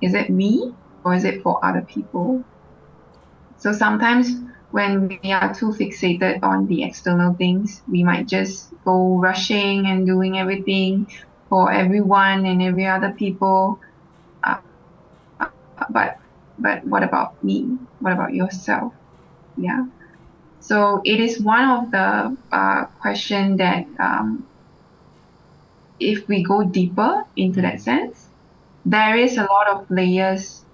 is it me, or is it for other people? So sometimes when we are too fixated on the external things, we might just go rushing and doing everything for everyone and every other people. Uh, but what about me? What about yourself? Yeah. So it is one of the question that, if we go deeper into Mm. that sense, there is a lot of layers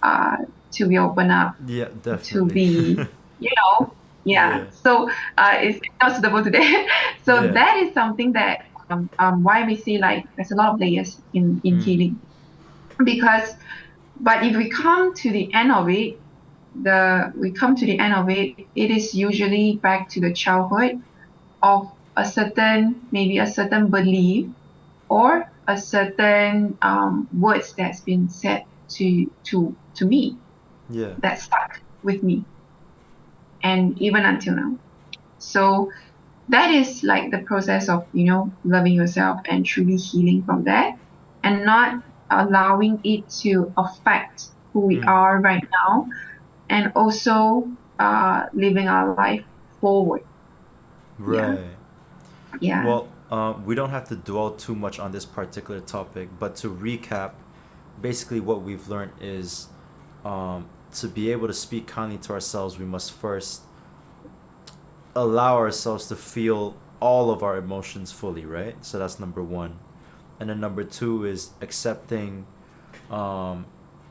uh, to be opened up, Yeah, to definitely. be, you know, yeah. Yeah. So it's not suitable today. So Yeah. that is something that, why we see like there's a lot of layers in Mm. healing, because but if we come to the end of it, it is usually back to the childhood of a certain, maybe a certain belief, or a certain words that's been said to me, Yeah. that stuck with me, and even until now. So that is like the process of, loving yourself and truly healing from that, and not allowing it to affect who we Mm. are right now, and also living our life forward. Yeah, Right. yeah. Well, we don't have to dwell too much on this particular topic, but to recap, basically what we've learned is, to be able to speak kindly to ourselves, we must first allow ourselves to feel all of our emotions fully, right? So that's number one. And then number two is accepting, um,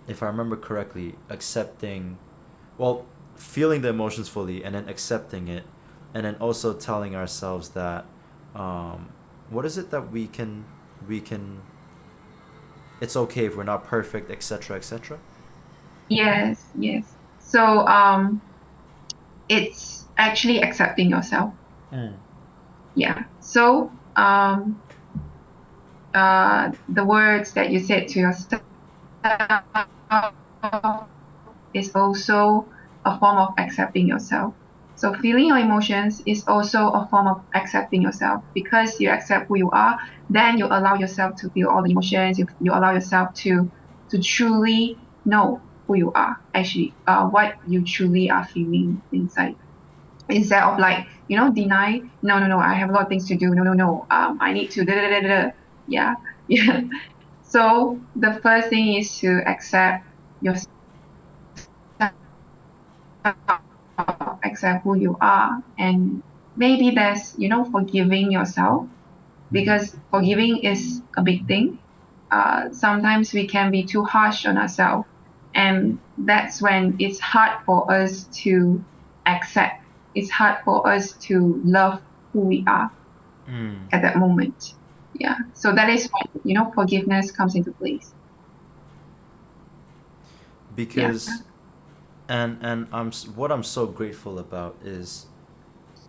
if I remember correctly, accepting, well, feeling the emotions fully and then accepting it. And then also telling ourselves that, what is it that we can, it's okay if we're not perfect, etc., etc. Yes, yes. So it's actually accepting yourself. Mm. Yeah. So the words that you said to yourself is also a form of accepting yourself. So feeling your emotions is also a form of accepting yourself, because you accept who you are, then you allow yourself to feel all the emotions, you allow yourself to truly know who you are, actually, what you truly are feeling inside. instead of like, deny, no, no, no, I have a lot of things to do. No, no, no. I need to da, da, da, da, da. Yeah. Yeah. So the first thing is to accept yourself, accept who you are. And maybe there's, forgiving yourself, because forgiving is a big thing. Sometimes we can be too harsh on ourselves, and that's when it's hard for us to accept. It's hard for us to love who we are Mm. at that moment. Yeah. So that is when, forgiveness comes into place. Yeah. Because and what I'm so grateful about is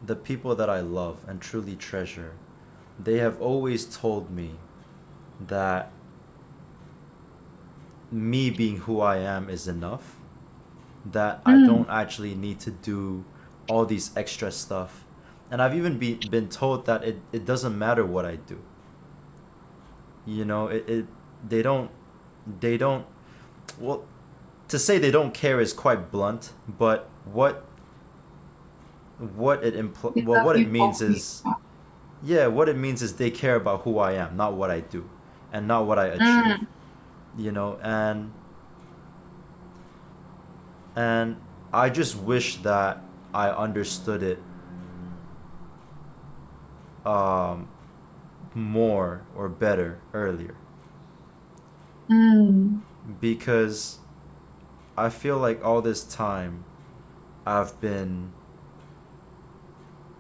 the people that I love and truly treasure. They have always told me that me being who I am is enough, that I Mm, don't actually need to do all these extra stuff. And I've even been told that it doesn't matter what I do. You know, they don't they don't well, to say they don't care is quite blunt, but they love what it you for means who you is, are. yeah, what it means is they care about who I am, not what I do, and not what I achieve. Mm, You know, and I just wish that I understood it um, more or better earlier, mm, because I feel like all this time I've been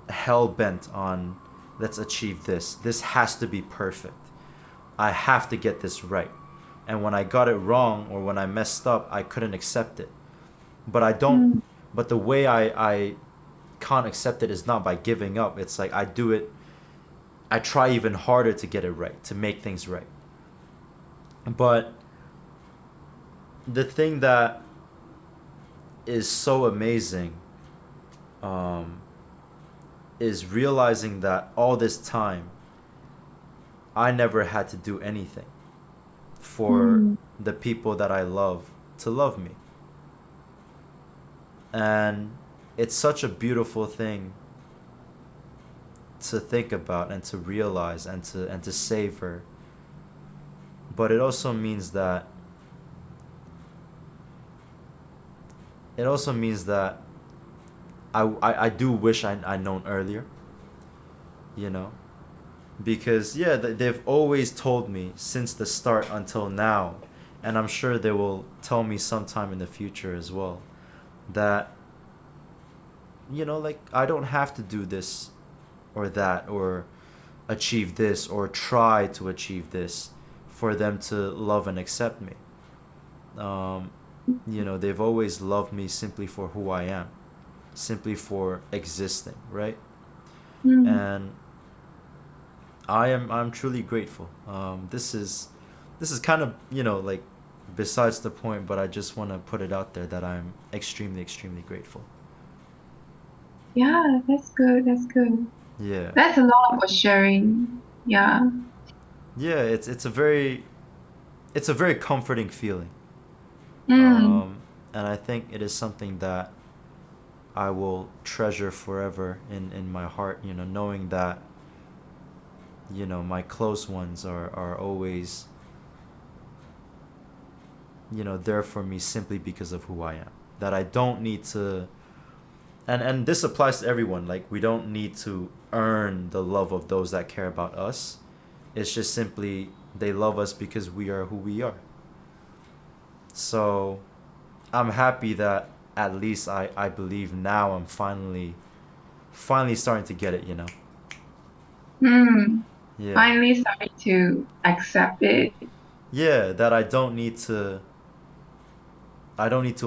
hell bent on, let's achieve this. This has to be perfect. I have to get this right. And when I got it wrong or when I messed up, I couldn't accept it. But I don't. mm, But the way I can't accept it is not by giving up. It's like I do it. I try even harder to get it right, to make things right. But the thing that is so amazing um, is realizing that all this time I never had to do anything for mm. the people that I love to love me. And it's such a beautiful thing to think about and to realize and to savor. But it also means that I do wish I known earlier, you know? Because yeah, they've always told me since the start until now, and I'm sure they will tell me sometime in the future as well, that like I don't have to do this or that or achieve this or try to achieve this for them to love and accept me. Um, they've always loved me simply for who I am, simply for existing, right? Mm. And I'm truly grateful. This is kind of like besides the point, but I just want to put it out there that I'm extremely extremely grateful. Yeah, that's good. That's good. Yeah, That's a lot for sharing. Yeah. yeah. It's a very comforting feeling, Mm. and I think it is something that I will treasure forever in my heart. Knowing that my close ones are always there for me simply because of who I am. That I don't need to, and this applies to everyone. Like we don't need to earn the love of those that care about us. It's just simply they love us because we are who we are. So I'm happy that at least I believe now I'm finally starting to get it. Mm. Yeah. Finally starting to accept it. Yeah, that I don't need to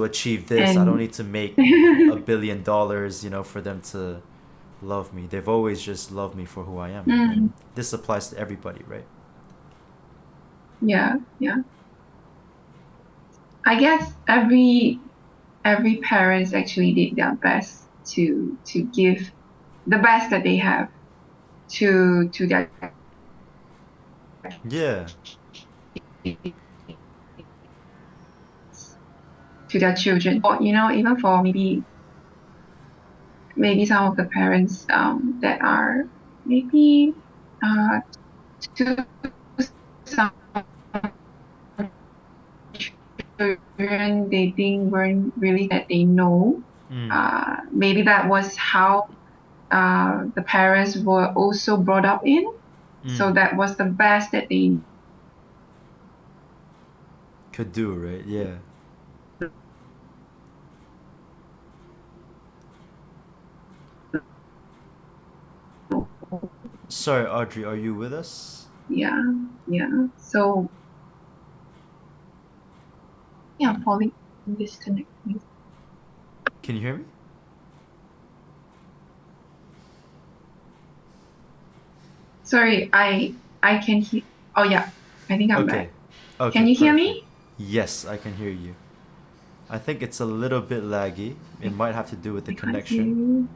achieve this. I don't And need to make $1 billion, for them to love me. They've always just loved me for who I am, and mm, this applies to everybody, right? yeah, yeah. I guess every parents actually did their best to give the best that they have to their Yeah. to their children. Or even for maybe maybe some of the parents that are maybe uh, too some children they think weren't really that they know. Mm. Maybe that was how the parents were also brought up in. So Mm. that was the best that they Could do, right? Yeah. know. Sorry, Audrey, are you with us? Yeah, yeah. So yeah, falling disconnecting. Can you hear me? Sorry, I can hear. Oh yeah, I think I'm Okay. back. Okay, Can you hear perfect. me? Yes, I can hear you. I think it's a little bit laggy. It might have to do with the I can't hear connection. you.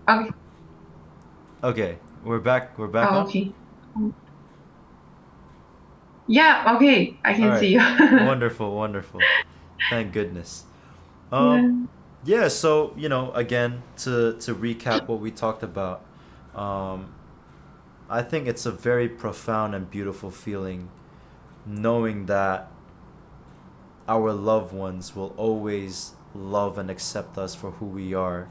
Okay. Okay, we're back. We're back Oh, on. okay. Yeah. Okay. I All can right. see you. Wonderful, wonderful. Thank goodness. Um, Yeah. yeah. So again, to recap what we talked about, um, I think it's a very profound and beautiful feeling, knowing that our loved ones will always love and accept us for who we are,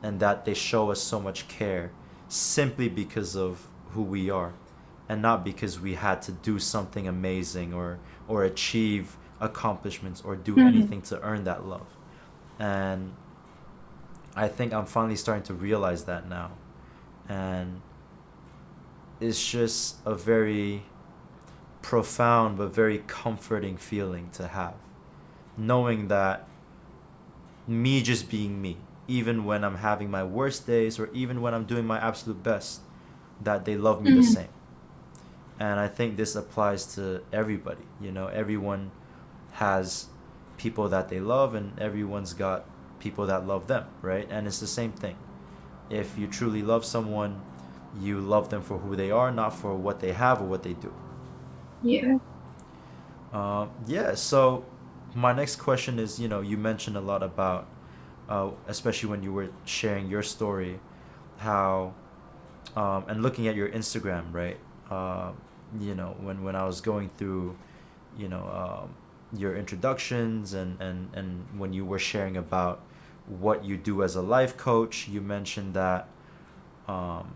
and that they show us so much care simply because of who we are, and not because we had to do something amazing or achieve accomplishments or do Mhm. anything to earn that love. And I think I'm finally starting to realize that now. And it's just a very profound but very comforting feeling to have, knowing that me just being me, even when I'm having my worst days or even when I'm doing my absolute best, that they love me the Mhm. same. And I think this applies to everybody. Everyone has people that they love, and everyone's got people that love them, right? And it's the same thing. If you truly love someone, you love them for who they are, not for what they have or what they do. Yeah. Yeah, so my next question is, you mentioned a lot about, especially when you were sharing your story, how, and looking at your Instagram, right? When I was going through, you know, your introductions, and when you were sharing about what you do as a life coach, you mentioned that, um,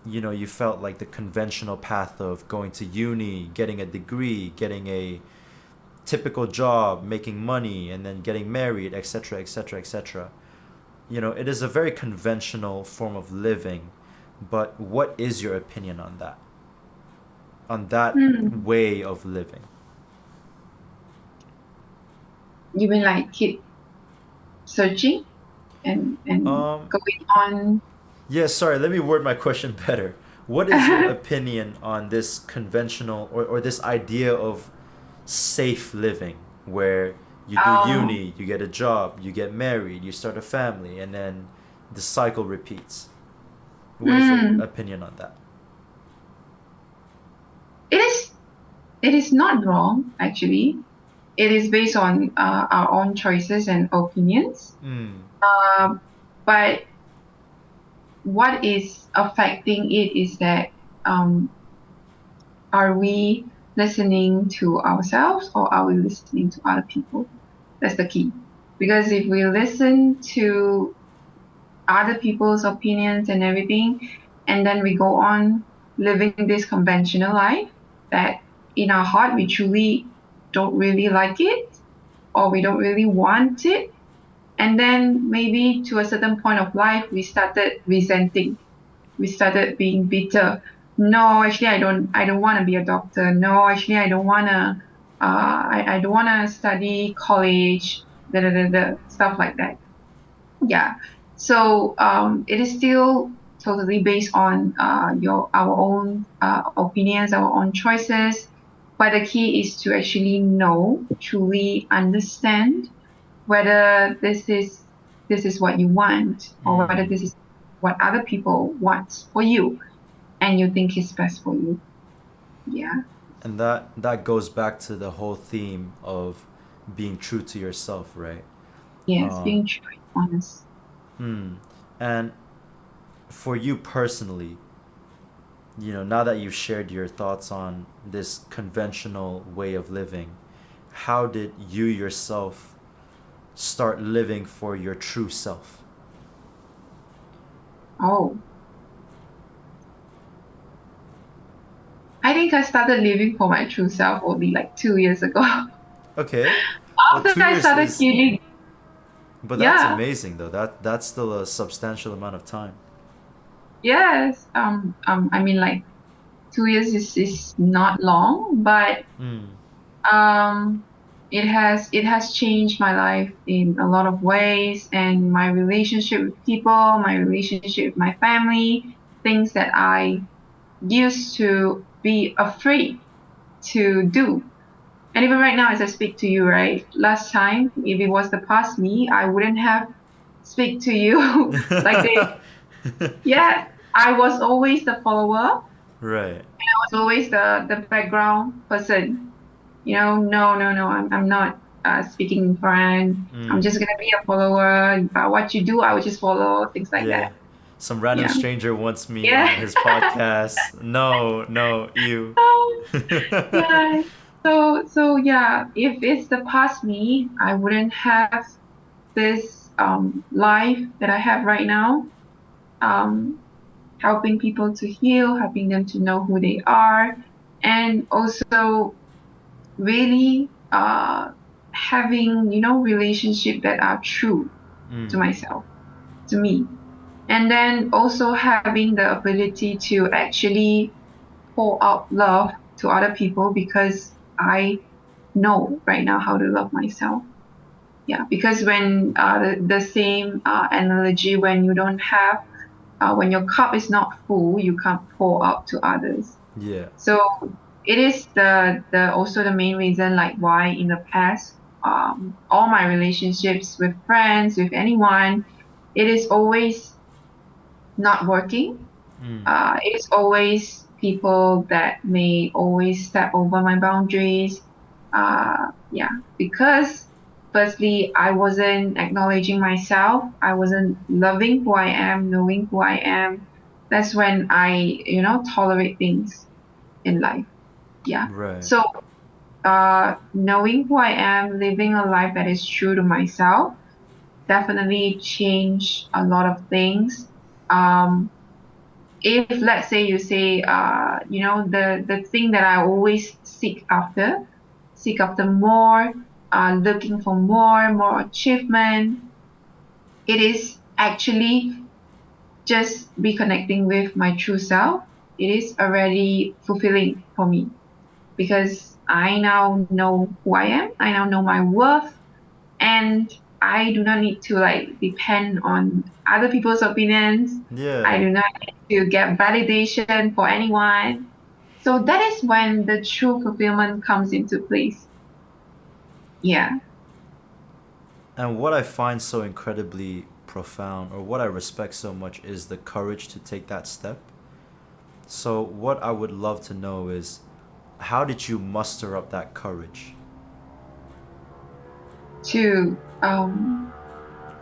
you felt like the conventional path of going to uni, getting a degree, getting a typical job, making money, and then getting married, etc., etc., etc. It is a very conventional form of living, but what is your opinion on that? On that Hmm. way of living? You mean like keep searching and Um, going on? yeah, sorry, let me word my question better. What is your opinion on this conventional or this idea of safe living where you do Oh. uni, you get a job, you get married, you start a family, and then the cycle repeats? What is your Mm. opinion on that? It is. It is not wrong actually. It is based on our own choices and opinions. Mm. Um, but what is affecting it is that um, are we listening to ourselves or are we listening to other people? That's the key. Because if we listen to other people's opinions and everything, and then we go on living this conventional life that in our heart we truly don't really like it or we don't really want it. And then maybe to a certain point of life, we started resenting. We started being bitter. No, actually, I don't want to be a doctor. No, actually, I don't want to. I don't want to study college. Stuff like that. Yeah. So it is still totally based on our own opinions, our own choices. But the key is to actually know, truly understand whether this is what you want or whether Mm. this is what other people want for you and you think is best for you. Yeah. And that goes back to the whole theme of being true to yourself, right? Yes, Um, being true and honest. hmm. And for you personally, now that you've shared your thoughts on this conventional way of living, how did you yourself start living for your true self? Oh, I think I started living for my true self only like 2 years ago. Okay. Well, After two I years started is, healing. but that's Yeah, amazing though. That's still a substantial amount of time. yes. I mean, like 2 years is not long, but Mm. um, it has changed my life in a lot of ways, and my relationship with people, my relationship with my family, things that I used to be afraid to do. And even right now, as I speak to you, right? Last time, if it was the past me, I wouldn't have speak to you like this. Yeah, I was always the follower. Right. I was always the background person. No, no, no. I'm not speaking in front. I'm Mm. just gonna be a follower. What you do, I would just follow. Things like Yeah. that. Some random Yeah, stranger wants me on yeah. his podcast. No, no, you. Yeah. So yeah, if it's the past me, I wouldn't have this life that I have right now. Um, Helping people to heal, helping them to know who they are, and also really having relationship that are true to Mm. myself, to me, and then also having the ability to actually pour out love to other people because I know right now how to love myself. Yeah, because when the same analogy, when you don't have when your cup is not full, you can't pour out to others. Yeah. So it is the also the main reason like why in the past all my relationships with friends, with anyone, it is always not working. Mm. It is always people that may always step over my boundaries. Yeah, because firstly, I wasn't acknowledging myself. I wasn't loving who I am, knowing who I am. That's when I, tolerate things in life. Yeah. Right. So, knowing who I am, living a life that is true to myself, definitely change a lot of things. Um, if let's say you say the thing that I always seek after more, looking for more achievement, it is actually just reconnecting with my true self. It is already fulfilling for me because I now know who I am. I now know my worth, and I do not need to like depend on other people's opinions. I Yeah. do not need to get validation for anyone. So that is when the true fulfillment comes into place. Yeah. And what I find so incredibly profound, or what I respect so much, is the courage to take that step. So, what I would love to know is, how did you muster up that courage? To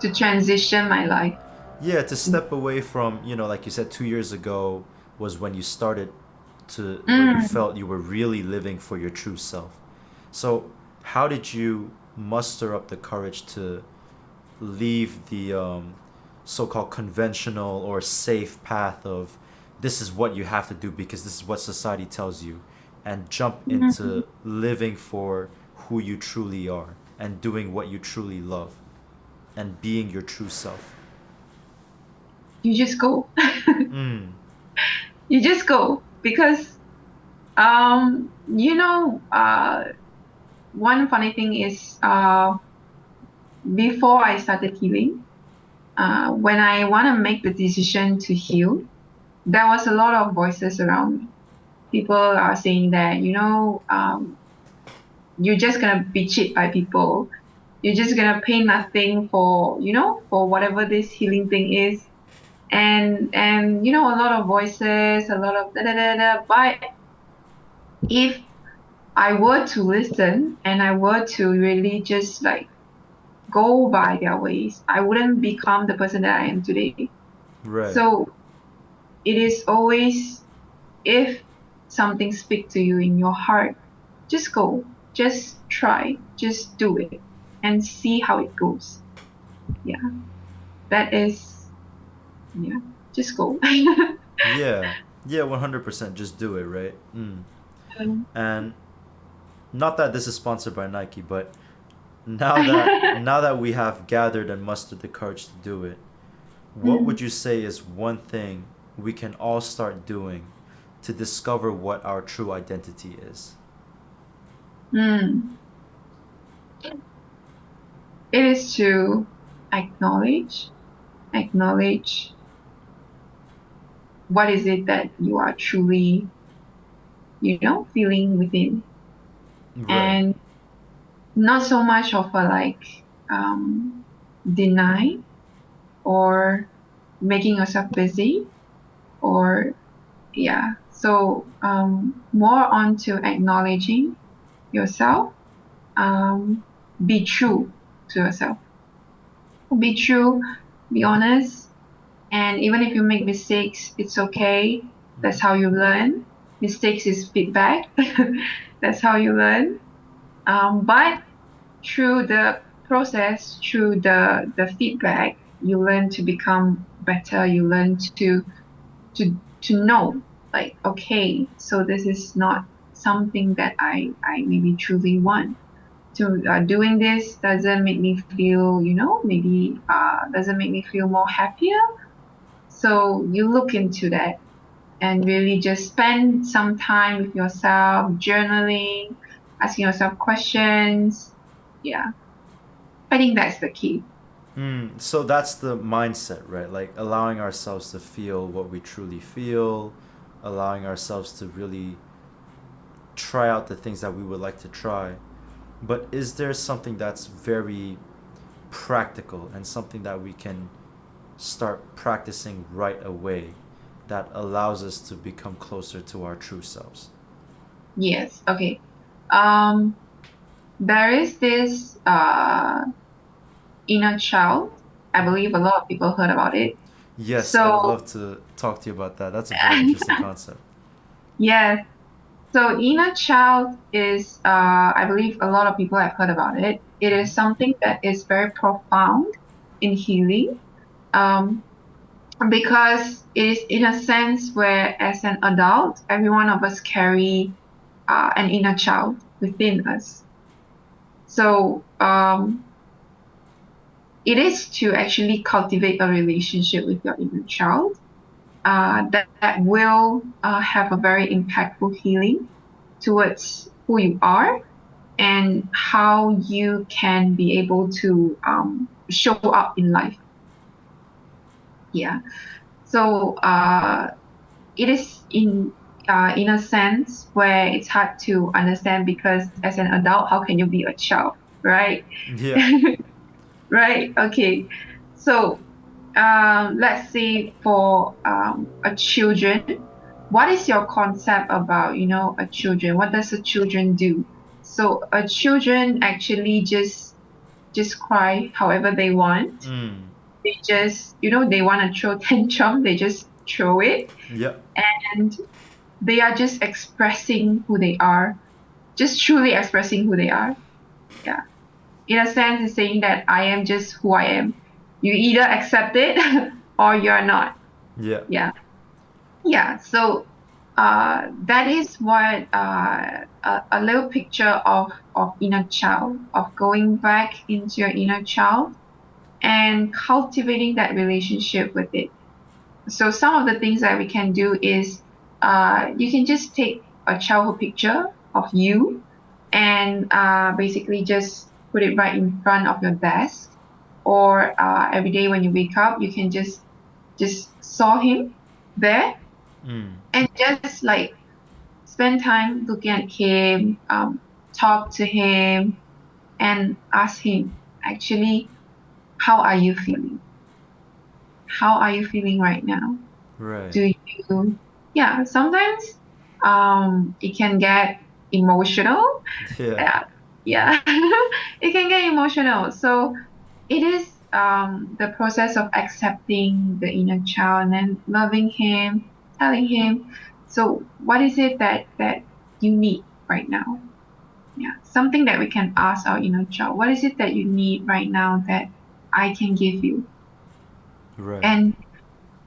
to transition my life. Yeah, to step away from, like you said, 2 years ago was when you started to, where you Mm, felt you were really living for your true self. So, how did you muster up the courage to leave the so-called conventional or safe path of this is what you have to do because this is what society tells you, and jump mm. into living for who you truly are and doing what you truly love and being your true self? You just go. Mm. You just go because one funny thing is before I started healing, when I want to make the decision to heal, there was a lot of voices around me. People are saying that, you're just gonna be cheated by people. You're just gonna pay nothing for, for whatever this healing thing is. And a lot of voices, a lot of da da da da. But if I were to listen and I were to really just like go by their ways, I wouldn't become the person that I am today. Right. So it is always, if something speaks to you in your heart, just go, just try, just do it and see how it goes. Yeah, that is, yeah, just go. Yeah. Yeah, 100% just do it, right? And not that this is sponsored by Nike, but now that we have gathered and mustered the courage to do it, what would Mm, you say is one thing we can all start doing to discover what our true identity is? mm. It is to acknowledge, acknowledge what is it that you are truly, feeling within, Right. and not so much of a like um, deny or making yourself busy, or yeah. So more onto acknowledging yourself. Um, be true to yourself. Be true. Be honest. And even if you make mistakes, it's okay. That's how you learn. Mistakes is feedback. That's how you learn. But through the process, through the feedback, you learn to become better. You learn to know, like, okay, so this is not something that I maybe truly want. To doing this doesn't make me feel, maybe doesn't make me feel more happier. So you look into that and really just spend some time with yourself, journaling, asking yourself questions. Yeah, I think that's the key. So that's the mindset, right? Like allowing ourselves to feel what we truly feel, allowing ourselves to really try out the things that we would like to try. But is there something that's very practical and something that we can start practicing right away that allows us to become closer to our true selves? Yes. Okay. Um, there is this inner child. I believe a lot of people heard about it. Yes, I would So love to talk to you about that. That's a very interesting concept. yes. So inner child is, I believe a lot of people have heard about it. It is something that is very profound in healing, um, because it is in a sense where, as an adult, every one of us carry an inner child within us. So it is to actually cultivate a relationship with your inner child that will have a very impactful healing towards who you are and how you can be able to show up in life. Yeah. So it is in a sense where it's hard to understand, because as an adult, how can you be a child, right? Yeah. Right. Okay. So let's say for a children, what is your concept about, a children? What does a children do? So a children actually just cry however they want. Mm. They just, they want to throw tantrum, they just throw it, Yeah. and they are just expressing who they are, just truly expressing who they are. Yeah. In a sense, it's saying that I am just who I am. You either accept it or you're not. Yeah. Yeah. Yeah. So that is what a little picture of inner child, of going back into your inner child and cultivating that relationship with it. So some of the things that we can do is you can just take a childhood picture of you and basically just put it right in front of your desk, or every day when you wake up, you can just saw him there Mm. and just like spend time looking at him, talk to him, and ask him, actually, how are you feeling? How are you feeling right now? Right. Do you, yeah, sometimes it can get emotional. Yeah. Yeah, yeah. It can get emotional. So it is. the process of accepting the inner child and then loving him, telling him, so what is it that you need right now? Yeah, something that we can ask our inner child. What is it that you need right now that I can give you? Right. And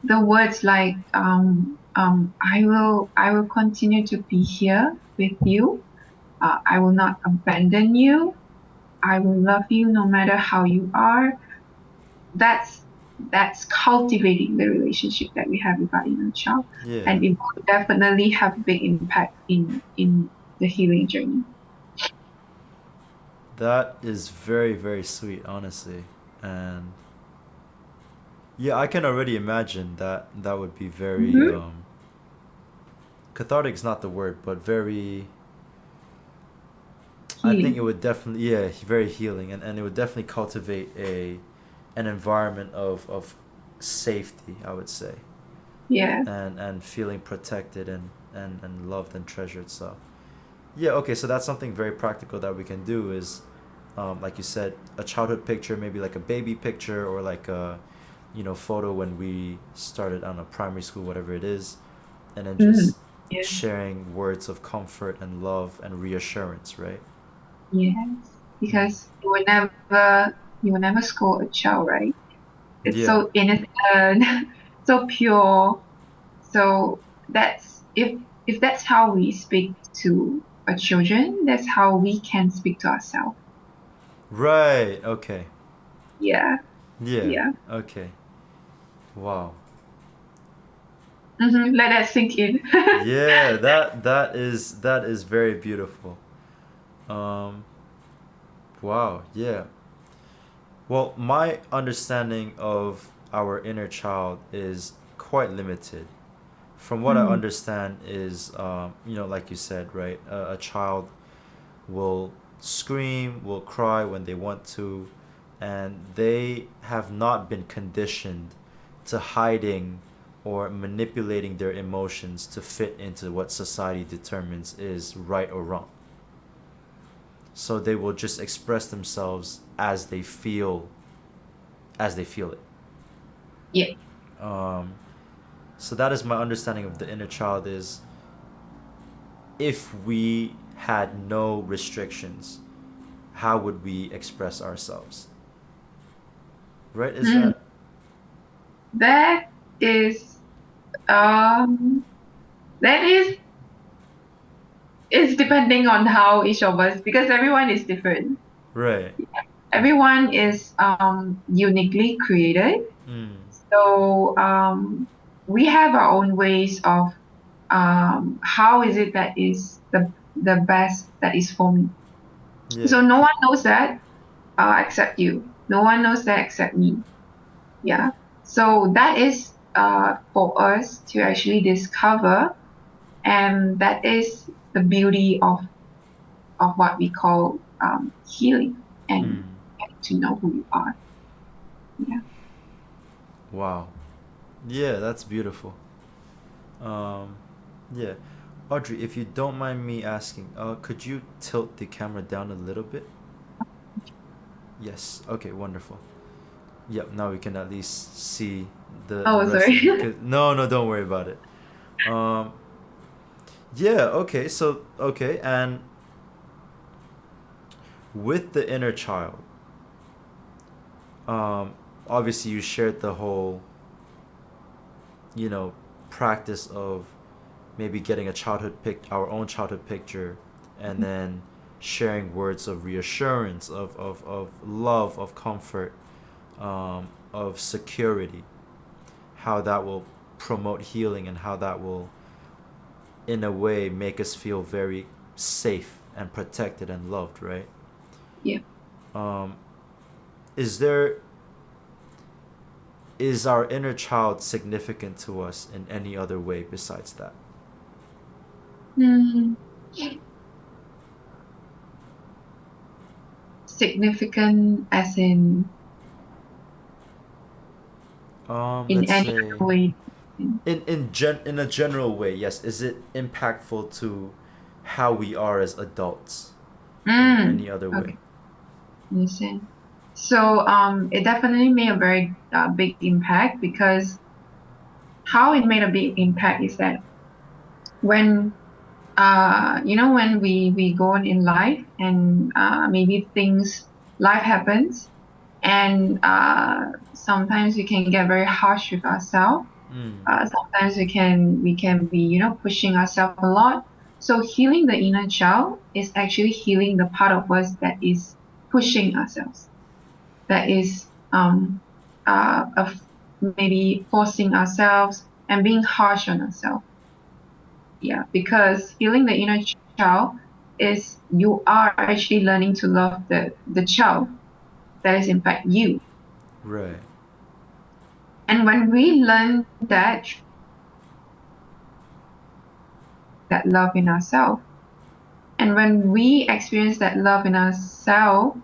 the words like I will continue to be here with you. I will not abandon you. I will love you no matter how you are. That's that's cultivating the relationship that we have with our inner child, Yeah. and it will definitely have a big impact in the healing journey. That is very, very sweet, honestly. And yeah, I can already imagine that that would be very Mm-hmm. cathartic is not the word, but very, I think it Healing. would definitely, yeah, very healing, and it would definitely cultivate an environment of safety, I would say, Yeah. and feeling protected and loved and treasured. So yeah, okay, so that's something very practical that we can do is, like you said, a childhood picture, maybe like a baby picture or like a, photo when we started on a primary school, whatever it is, and then Mm. just Yeah. sharing words of comfort and love and reassurance, right? Yes. Mm. Because you will never scold a child, right? It's Yeah. so innocent, so pure. So that's if that's how we speak to our children, that's how we can speak to ourselves. Right. Okay. Yeah, Yeah. yeah. Okay. Wow. Let that sink in. Yeah, that is very beautiful. Um wow, yeah. Well, my understanding of our inner child is quite limited. From what I Mm, understand is, like you said, right? A child will scream, will cry when they want to, and they have not been conditioned to hiding or manipulating their emotions to fit into what society determines is right or wrong. So they will just express themselves as they feel it. yeah. Um, so that is my understanding of the inner child is if we had no restrictions, how would we express ourselves? Right? Is Mm, that that is um that is depending on how each of us, because everyone is different. right? Everyone is uniquely created. Mm. So we have our own ways of how is it that is the best that is for me. Yeah. So no one knows that except you. No one knows that except me. Yeah. So that is for us to actually discover, and that is the beauty of what we call healing and Mm. getting to know who you are. Yeah. Wow. Yeah, that's beautiful. Um, yeah. Audrey, if you don't mind me asking, could you tilt the camera down a little bit? Yes. Okay, wonderful. Yep, now we can at least see the Oh, rest sorry. of you. No, no, don't worry about it. Um, yeah, okay, so, okay, and with the inner child, um, obviously you shared the whole, you know, practice of maybe getting our own childhood picture, and then sharing words of reassurance, of love, of comfort, of security, how that will promote healing and how that will, in a way, make us feel very safe and protected and loved, right? Yeah. Um, is there is our inner child significant to us in any other way besides that? Hmm. Significant as in Let's any say other way. in a general way, yes. Is it impactful to how we are as adults in Mm, any other way? okay, understand. So it definitely made a very big impact because how it made a big impact is that when when we go on in life and maybe things life happens and sometimes we can get very harsh with ourselves. Mm. Sometimes we can be pushing ourselves a lot. So healing the inner child is actually healing the part of us that is pushing ourselves, that is of maybe forcing ourselves and being harsh on ourselves. Yeah, because healing the inner child is you are actually learning to love the child that is in fact you. Right. And when we learn that love in ourselves, and when we experience that love in ourselves,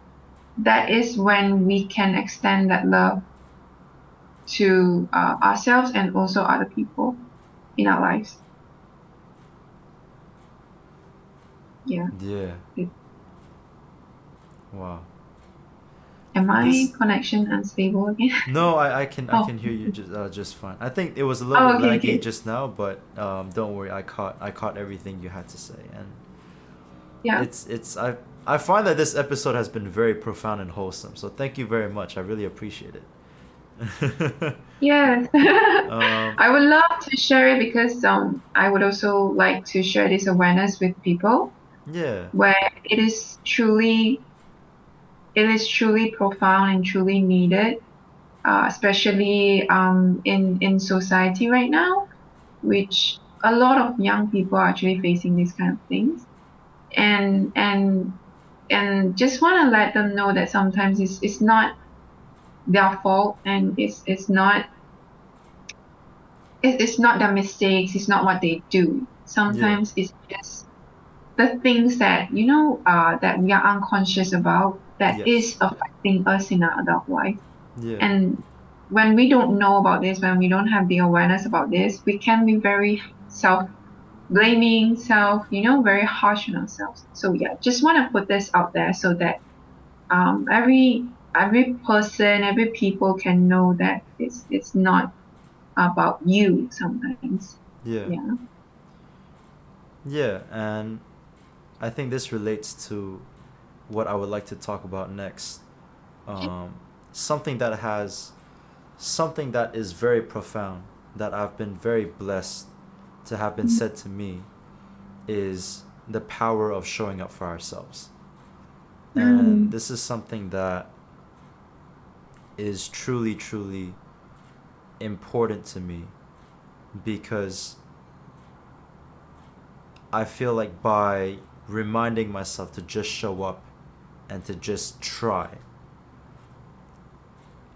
that is when we can extend that love to ourselves and also other people in our lives. Yeah. Yeah. It- Wow. Am my This connection unstable again? No, I Oh, can hear you just fine. I think it was a little bit oh, okay, laggy okay. just now, but don't worry, I caught everything you had to say, and Yeah. it's I find that this episode has been very profound and wholesome. So thank you very much. I really appreciate it. Yes. um, I would love to share it because I would also like to share this awareness with people yeah, where it is truly profound and truly needed, especially in society right now, which a lot of young people are actually facing these kind of things. And just want to let them know that sometimes it's not their fault, and it's not their mistakes, it's not what they do. yeah, Sometimes it's just the things that we are unconscious about that is yes, affecting us in our adult life. yeah, And when we don't know about this, when we don't have the awareness about this, we can be very self-blaming, very harsh on ourselves. So yeah, just want to put this out there so that every person, every people can know that it's not about you sometimes. yeah, Yeah. yeah, and I think this relates to what I would like to talk about next. Um, something that has something that is very profound that I've been very blessed to have been said to me is the power of showing up for ourselves. And Mm, this is something that is truly, truly important to me because I feel like by reminding myself to just show up and to just try,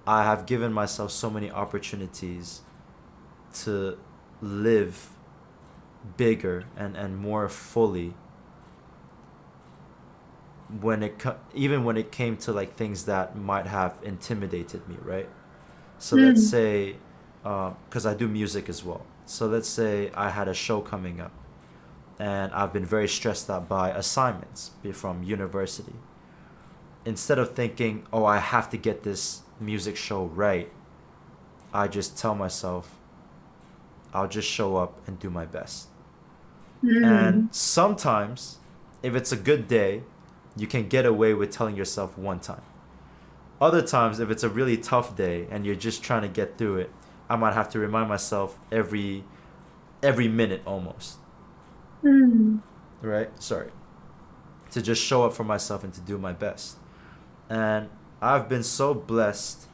I have given myself so many opportunities to live bigger and more fully even when it came to like things that might have intimidated me, right? So let's mm, say, because I do music as well. So let's say I had a show coming up, and I've been very stressed out by assignments from university. Instead of thinking, oh, I have to get this music show right, I just tell myself, I'll just show up and do my best. And mm, sometimes, if it's a good day, you can get away with telling yourself one time. Other times, if it's a really tough day and you're just trying to get through it, I might have to remind myself every minute almost, mm, right? Sorry, to just show up for myself and to do my best. And I've been so blessed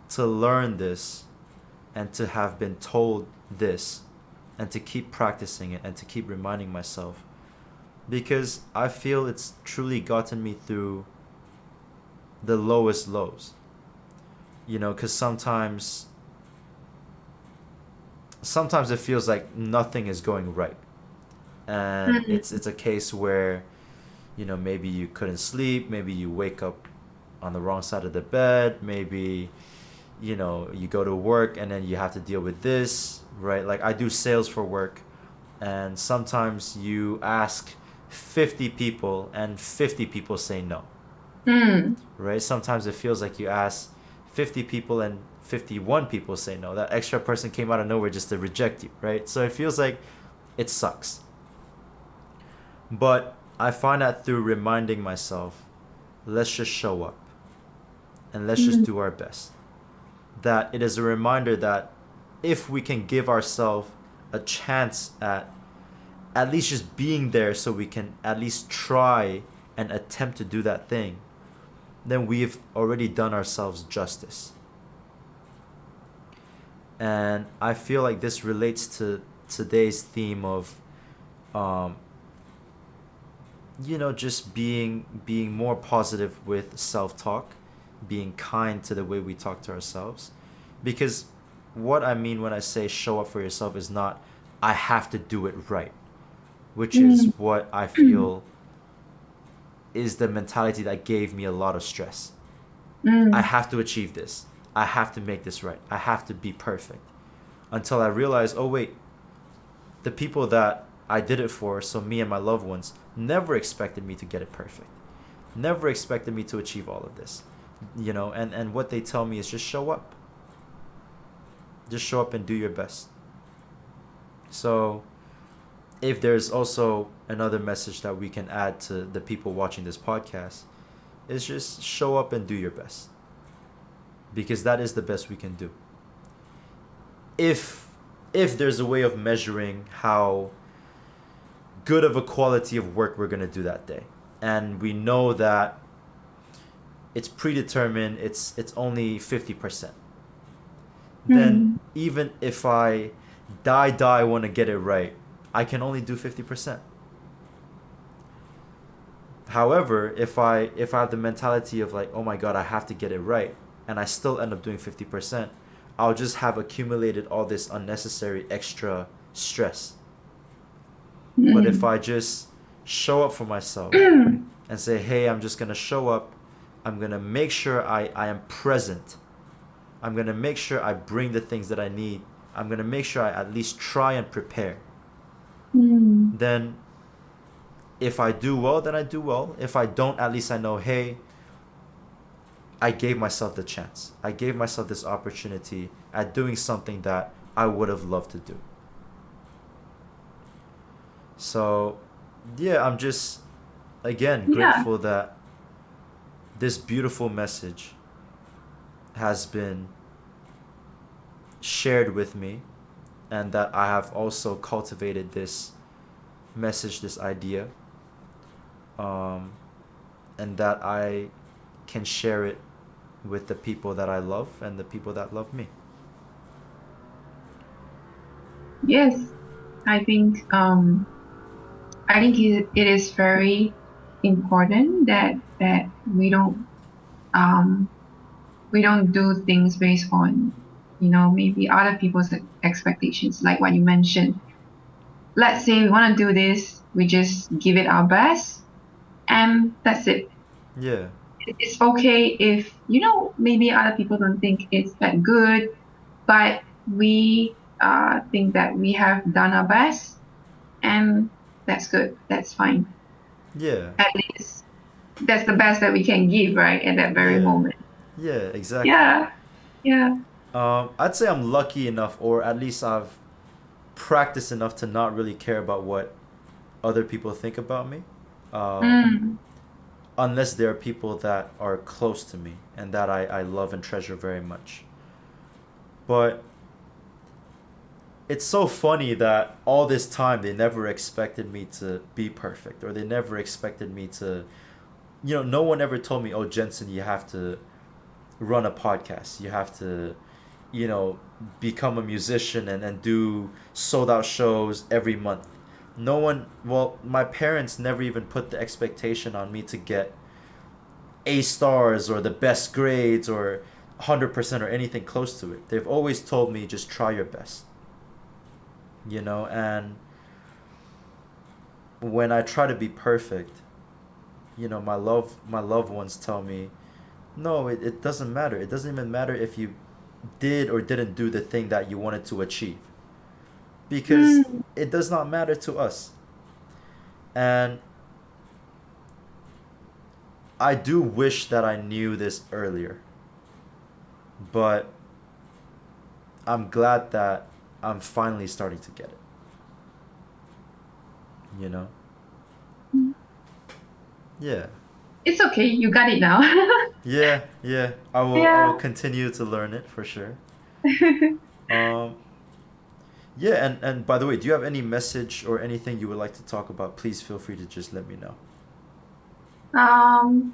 to learn this and to have been told this and to keep practicing it and to keep reminding myself because I feel it's truly gotten me through the lowest lows. Because sometimes it feels like nothing is going right, and mm, it's a case where maybe you couldn't sleep, maybe you wake up on the wrong side of the bed, maybe you go to work and then you have to deal with this, right? Like I do sales for work, and sometimes you ask 50 people and 50 people say no, Mm. right? Sometimes it feels like you ask 50 people and 51 people say no. That extra person came out of nowhere just to reject you, right? So it feels like it sucks. But I find that through reminding myself, let's just show up and let's just Mm. do our best. That it is a reminder that if we can give ourselves a chance at least just being there so we can at least try and attempt to do that thing, then we've already done ourselves justice. And I feel like this relates to today's theme of um, just being more positive with self-talk, being kind to the way we talk to ourselves. Because what I mean when I say show up for yourself is not I have to do it right, which is Mm. what I feel is the mentality that gave me a lot of stress. I Mm. have to achieve this. I have to make this right. I have to be perfect. Until I realized, oh wait, the people that I did it for, so me and my loved ones, never expected me to get it perfect. Never expected me to achieve all of this. And what they tell me is just show up. Just show up and do your best. So if there's also another message that we can add to the people watching this podcast, is just show up and do your best. Because that is the best we can do. If if there's a way of measuring how good of a quality of work we're going to do that day, and we know that it's predetermined, it's only 50%, then Mm. even if I die want to get it right, I can only do 50%. However, if I have the mentality of like, oh my god, I have to get it right, and I still end up doing 50%, I'll just have accumulated all this unnecessary extra stress. But if Mm. I just show up for myself Mm. and say, hey, I'm just gonna show up, I'm gonna make sure I am present, I'm gonna make sure I bring the things that I need, I'm gonna make sure I at least try and prepare, Mm. then if I do well, then I do well. If I don't, at least I know, hey, I gave myself the chance. I gave myself this opportunity at doing something that I would have loved to do. So, yeah, I'm just, again, Yeah. grateful that this beautiful message has been shared with me and that I have also cultivated this message, this idea, um, and that I can share it with the people that I love and the people that love me. Yes. I think it is very important that um we don't do things based on maybe other people's expectations, like what you mentioned. Let's say we want to do this, we just give it our best, and that's it. Yeah, It's okay if maybe other people don't think it's that good, but we think that we have done our best, and that's good. That's fine. yeah, At least that's the best that we can give, right, at that very yeah, moment. yeah, exactly. Yeah, yeah. I'd say I'm lucky enough, or at least I've practiced enough to not really care about what other people think about me. Um, Mm. Unless there are people that are close to me and that I love and treasure very much. But it's so funny that all this time they never expected me to be perfect, or they never expected me to, no one ever told me, oh, Jensen, you have to run a podcast. You have to, you know, become a musician and do sold out shows every month. No one, well, my parents never even put the expectation on me to get A stars or the best grades or 100% or anything close to it. They've always told me just try your best, and when I try to be perfect, my loved ones tell me, no, it doesn't matter. It doesn't even matter if you did or didn't do the thing that you wanted to achieve, because Mm. it does not matter to us. And I do wish that I knew this earlier, but I'm glad that I'm finally starting to get it. You know? Yeah. It's okay. You got it now. Yeah, yeah. I will Yeah. continue to learn it for sure. Um yeah, and by the way, do you have any message or anything you would like to talk about? Please feel free to just let me know. Um,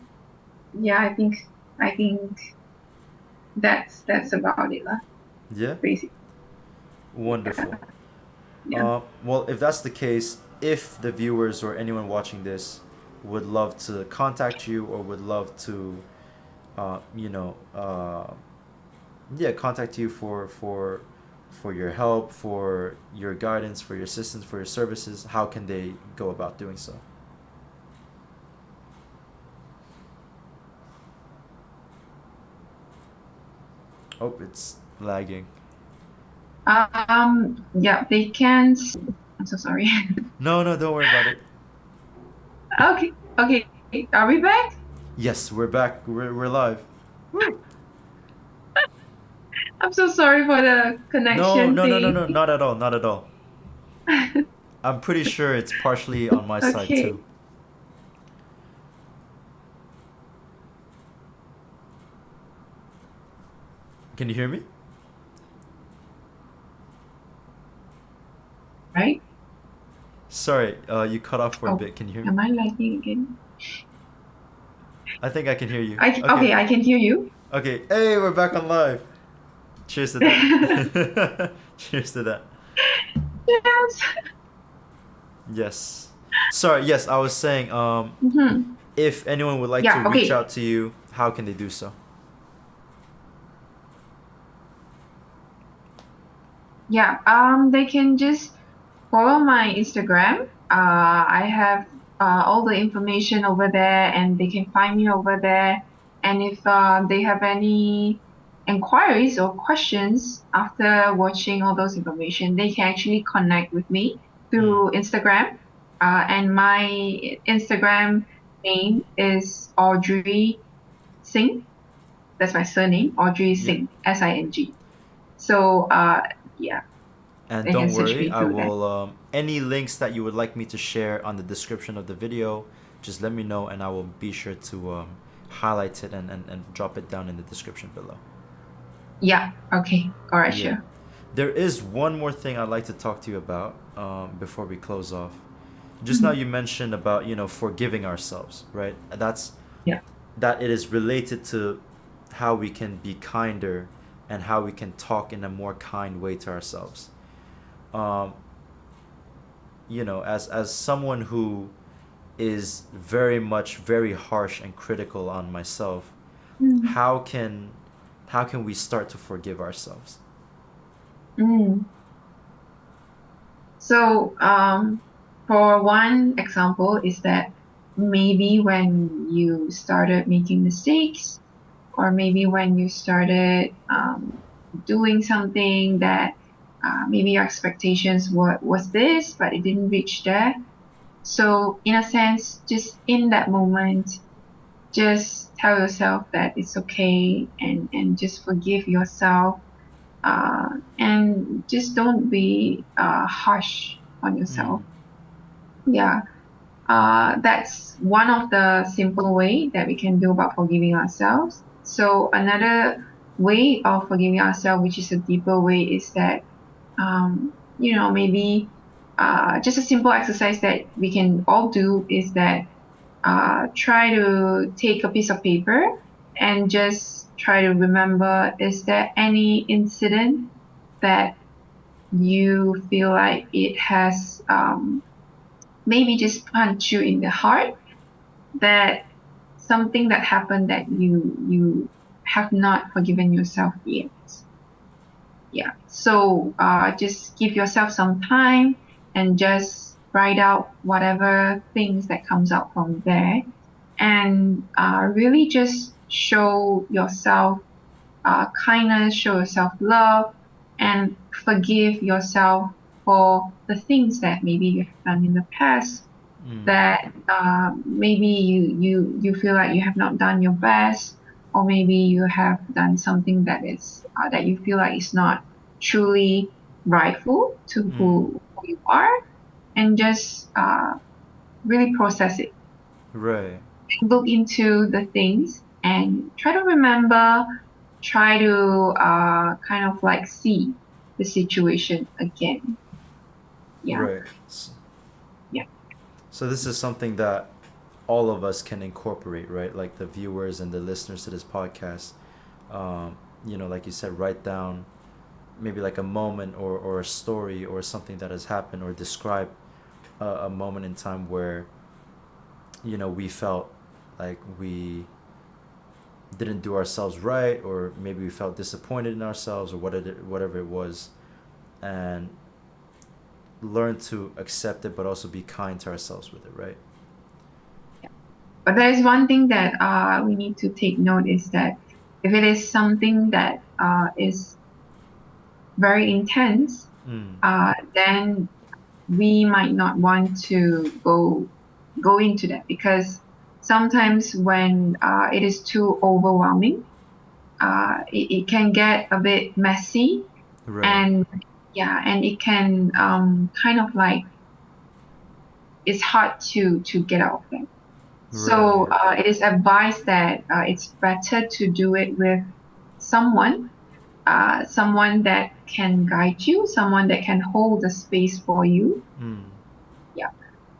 yeah, I think that's about it lah. Yeah? Basically. Wonderful. Yeah. Well, if that's the case, if the viewers or anyone watching this would love to contact you or would love to, uh, you know, uh, yeah, contact you for your help, for your guidance, for your assistance, for your services, how can they go about doing so? Oh, it's lagging. Yeah, they can. I'm so sorry. No, no, don't worry about it. Okay, okay. Are we back? Yes, we're back. We're live. Woo! I'm so sorry for the No, connection no, no, no, thing. no, not at all, not at all. I'm pretty sure it's partially on my side Okay, too. Can you hear me? right? Sorry, you cut off for a Oh, bit. Can you hear me? am I lagging again? I think I can hear you. I Okay. okay, I can hear you. Okay. Hey, we're back on live. Cheers to that. Cheers to that. Yes. Yes. Sorry. Yes, I was saying. Mm-hmm. If anyone would like to Yeah, reach okay. out to you, how can they do so? Yeah, they can just follow my Instagram. I have all the information over there, and they can find me over there. And if they have any inquiries or questions after watching all those information, they can actually connect with me Hmm. through Instagram. And my Instagram name is Audrey Sing. That's my surname, Audrey Yeah. Sing, Sing. So yeah, And they can don't search worry, me I through there. will. Any links that you would like me to share on the description of the video, just let me know, and I will be sure to highlight it and drop it down in the description below. Yeah. Okay. All right. Yeah. Sure. There is one more thing I'd like to talk to you about before we close off. Just now Mhm. you mentioned about forgiving ourselves, right? Yeah. That it is related to how we can be kinder and how we can talk in a more kind way to ourselves. Um, as someone who is very much very harsh and critical on myself, Mm. how can how can we start to forgive ourselves? Mm. So, for one example is that maybe when you started making mistakes, or maybe when you started doing something that maybe your expectations was this, but it didn't reach there. So, in a sense, just in that moment, just tell yourself that it's okay, and just forgive yourself, and just don't be harsh on Mm. yourself. Yeah, that's one of the simple way that we can do about forgiving ourselves. So another way of forgiving ourselves, which is a deeper way, is that maybe just a simple exercise that we can all do is that try to take a piece of paper and just try to remember, is there any incident that you feel like it has maybe just punched you in the heart, that something that happened that you have not forgiven yourself yet. Yeah. So just give yourself some time and just write out whatever things that comes out from there, and really just show yourself kindness, show yourself love, and forgive yourself for the things that maybe you have done in the past. Mm. that maybe you feel like you have not done your best, or maybe you have done something that you feel like is not truly rightful to Mm. who you are, and just really process it, Right. look into the things and try to remember, try to kind of like see the situation again. Yeah, Right. yeah. So this is something that all of us can incorporate, right? Like the viewers and the listeners to this podcast. Um, like you said, write down maybe like a moment or a story or something that has happened, or describe a moment in time where we felt like we didn't do ourselves right, or maybe we felt disappointed in ourselves, or whatever it was, and learn to accept it, but also be kind to ourselves with it, right? But there is one thing that we need to take note is that if it is something that is very intense, Mm. then we might not want to go into that, because sometimes when it is too overwhelming, it can get a bit messy, Right. and yeah, and it can kind of like it's hard to get out of that. So Right. it is advised that it's better to do it with someone, someone that can guide you, someone that can hold the space for you. Mm. Yeah.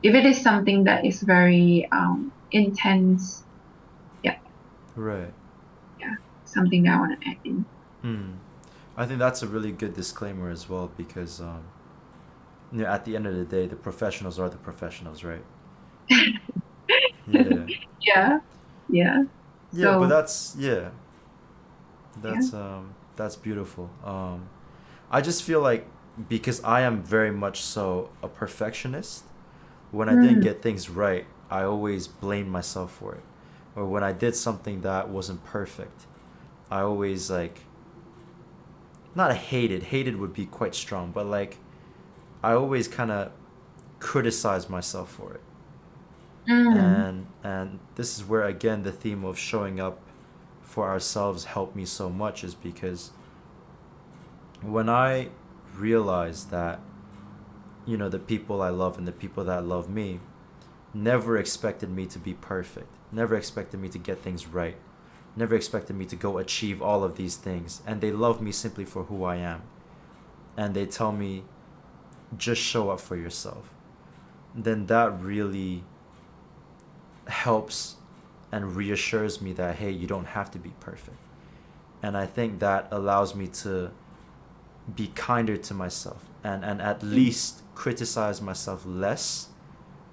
If it is something that is very intense, yeah, Right. yeah, something that I want to add in. Mm. I think that's a really good disclaimer as well, because at the end of the day, the professionals are the professionals, right? Yeah. Yeah, yeah. Yeah, but So yeah. that's beautiful. I just feel like, because I am very much so a perfectionist, when I didn't Mm, get things right, I always blamed myself for it. Or when I did something that wasn't perfect, I always like, not hated would be quite strong, but like, I always kind of criticized myself for it. mm, And this is where, again, the theme of showing up for ourselves helped me so much, is because when I realized that, the people I love and the people that love me never expected me to be perfect, never expected me to get things right, never expected me to go achieve all of these things, and they love me simply for who I am. And they tell me, just show up for yourself. Then that really helps and reassures me that, hey, you don't have to be perfect. And I think that allows me to be kinder to myself, and at mm, least criticize myself less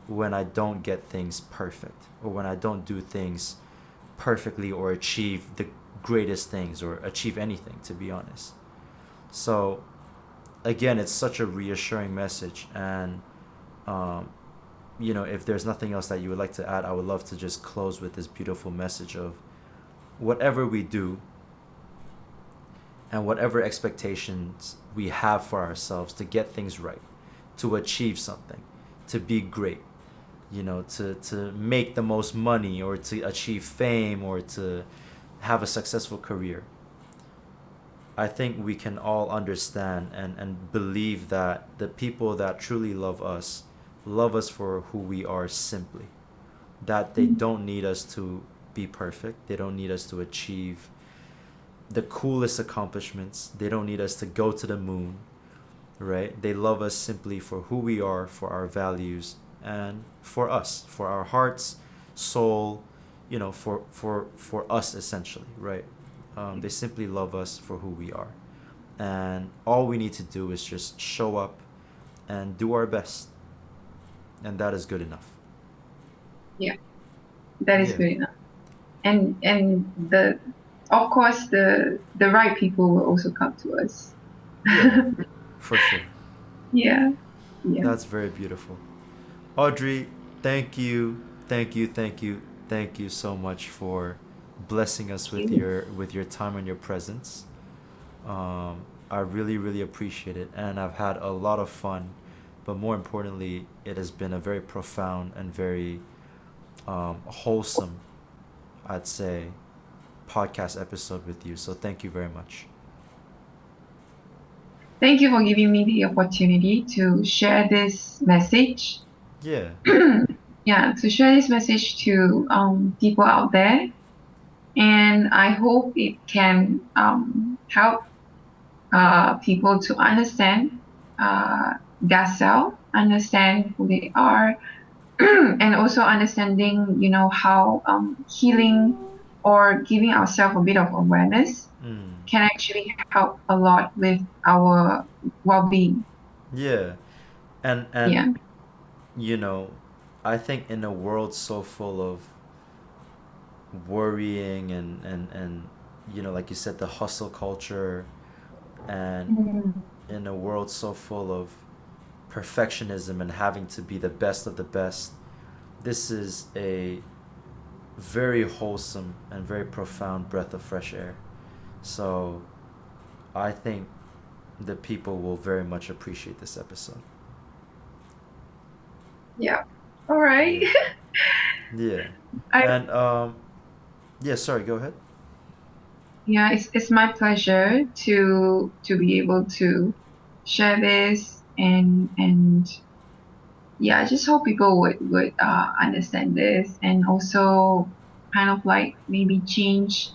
when I don't get things perfect, or when I don't do things perfectly, or achieve the greatest things, or achieve anything, to be honest. So again, it's such a reassuring message. And um, if there's nothing else that you would like to add, I would love to just close with this beautiful message of, whatever we do and whatever expectations we have for ourselves to get things right, to achieve something, to be great, to make the most money, or to achieve fame, or to have a successful career. I think we can all understand and believe that the people that truly love us for who we are simply. That they mm. don't need us to be perfect. They don't need us to achieve the coolest accomplishments. They don't need us to go to the moon, right? They love us simply for who we are, for our values, and for us, for our hearts, soul, for us essentially, right? They simply love us for who we are, and all we need to do is just show up and do our best, and that is good enough. Yeah, that is Yeah, good enough. And the of course the right people will also come to us. yeah, for sure. Yeah, yeah. That's very beautiful. Audrey, thank you, thank you, thank you, thank you so much for blessing us Thank you. with your time and your presence. I really, really appreciate it, and I've had a lot of fun but more importantly, it has been a very profound and very wholesome, I'd say, podcast episode with you. So thank you very much. Thank you for giving me the opportunity to share this message. Yeah, Yeah, to share this message to people out there, and I hope it can help people to understand their self, understand who they are, and also understanding, how healing or giving ourselves a bit of awareness mm. can actually help a lot with our well-being. Yeah, and Yeah. you know, I think in a world so full of worrying and like you said, the hustle culture, and Mm. in a world so full of perfectionism and having to be the best of the best, this is a very wholesome and very profound breath of fresh air. So I think the people will very much appreciate this episode. Yeah. All right. Yeah. Yeah. I And yeah, sorry, go ahead. Yeah, it's my pleasure to be able to share this, and yeah, I just hope people would understand this, and also kind of like maybe change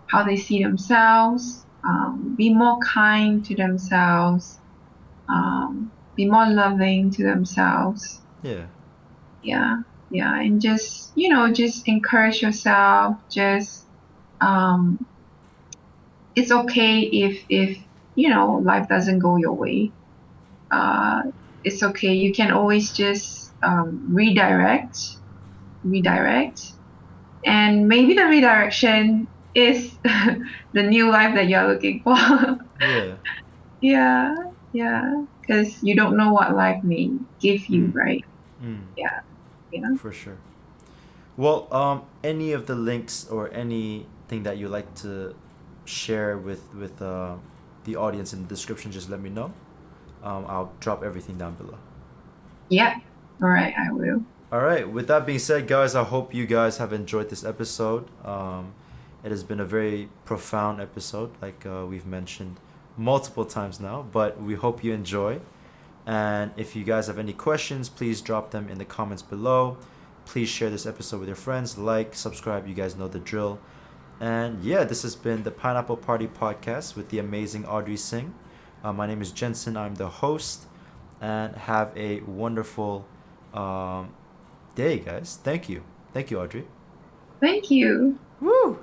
how they see themselves, be more kind to themselves, be more loving to themselves. Yeah. Yeah, yeah, and just just encourage yourself. Just um, it's okay if life doesn't go your way. Uh, it's okay. You can always just redirect, and maybe the redirection is the new life that you're looking for. Yeah. Yeah, yeah, because you don't know what life may give you, Mm. right? Mm. Yeah, yeah. For sure. Well, any of the links or anything that you like to share with the audience in the description, just let me know. I'll drop everything down below. Yeah. All right, I will. All right. With that being said, guys, I hope you guys have enjoyed this episode. It has been a very profound episode, like we've mentioned multiple times now. But we hope you enjoy. And if you guys have any questions, please drop them in the comments below. Please share this episode with your friends. Like, subscribe. You guys know the drill. And yeah, this has been the Pineapple Party Podcast with the amazing Audrey Sing. My name is Jensen. I'm the host. And have a wonderful um, day, guys. Thank you. Thank you, Audrey. Thank you. Woo!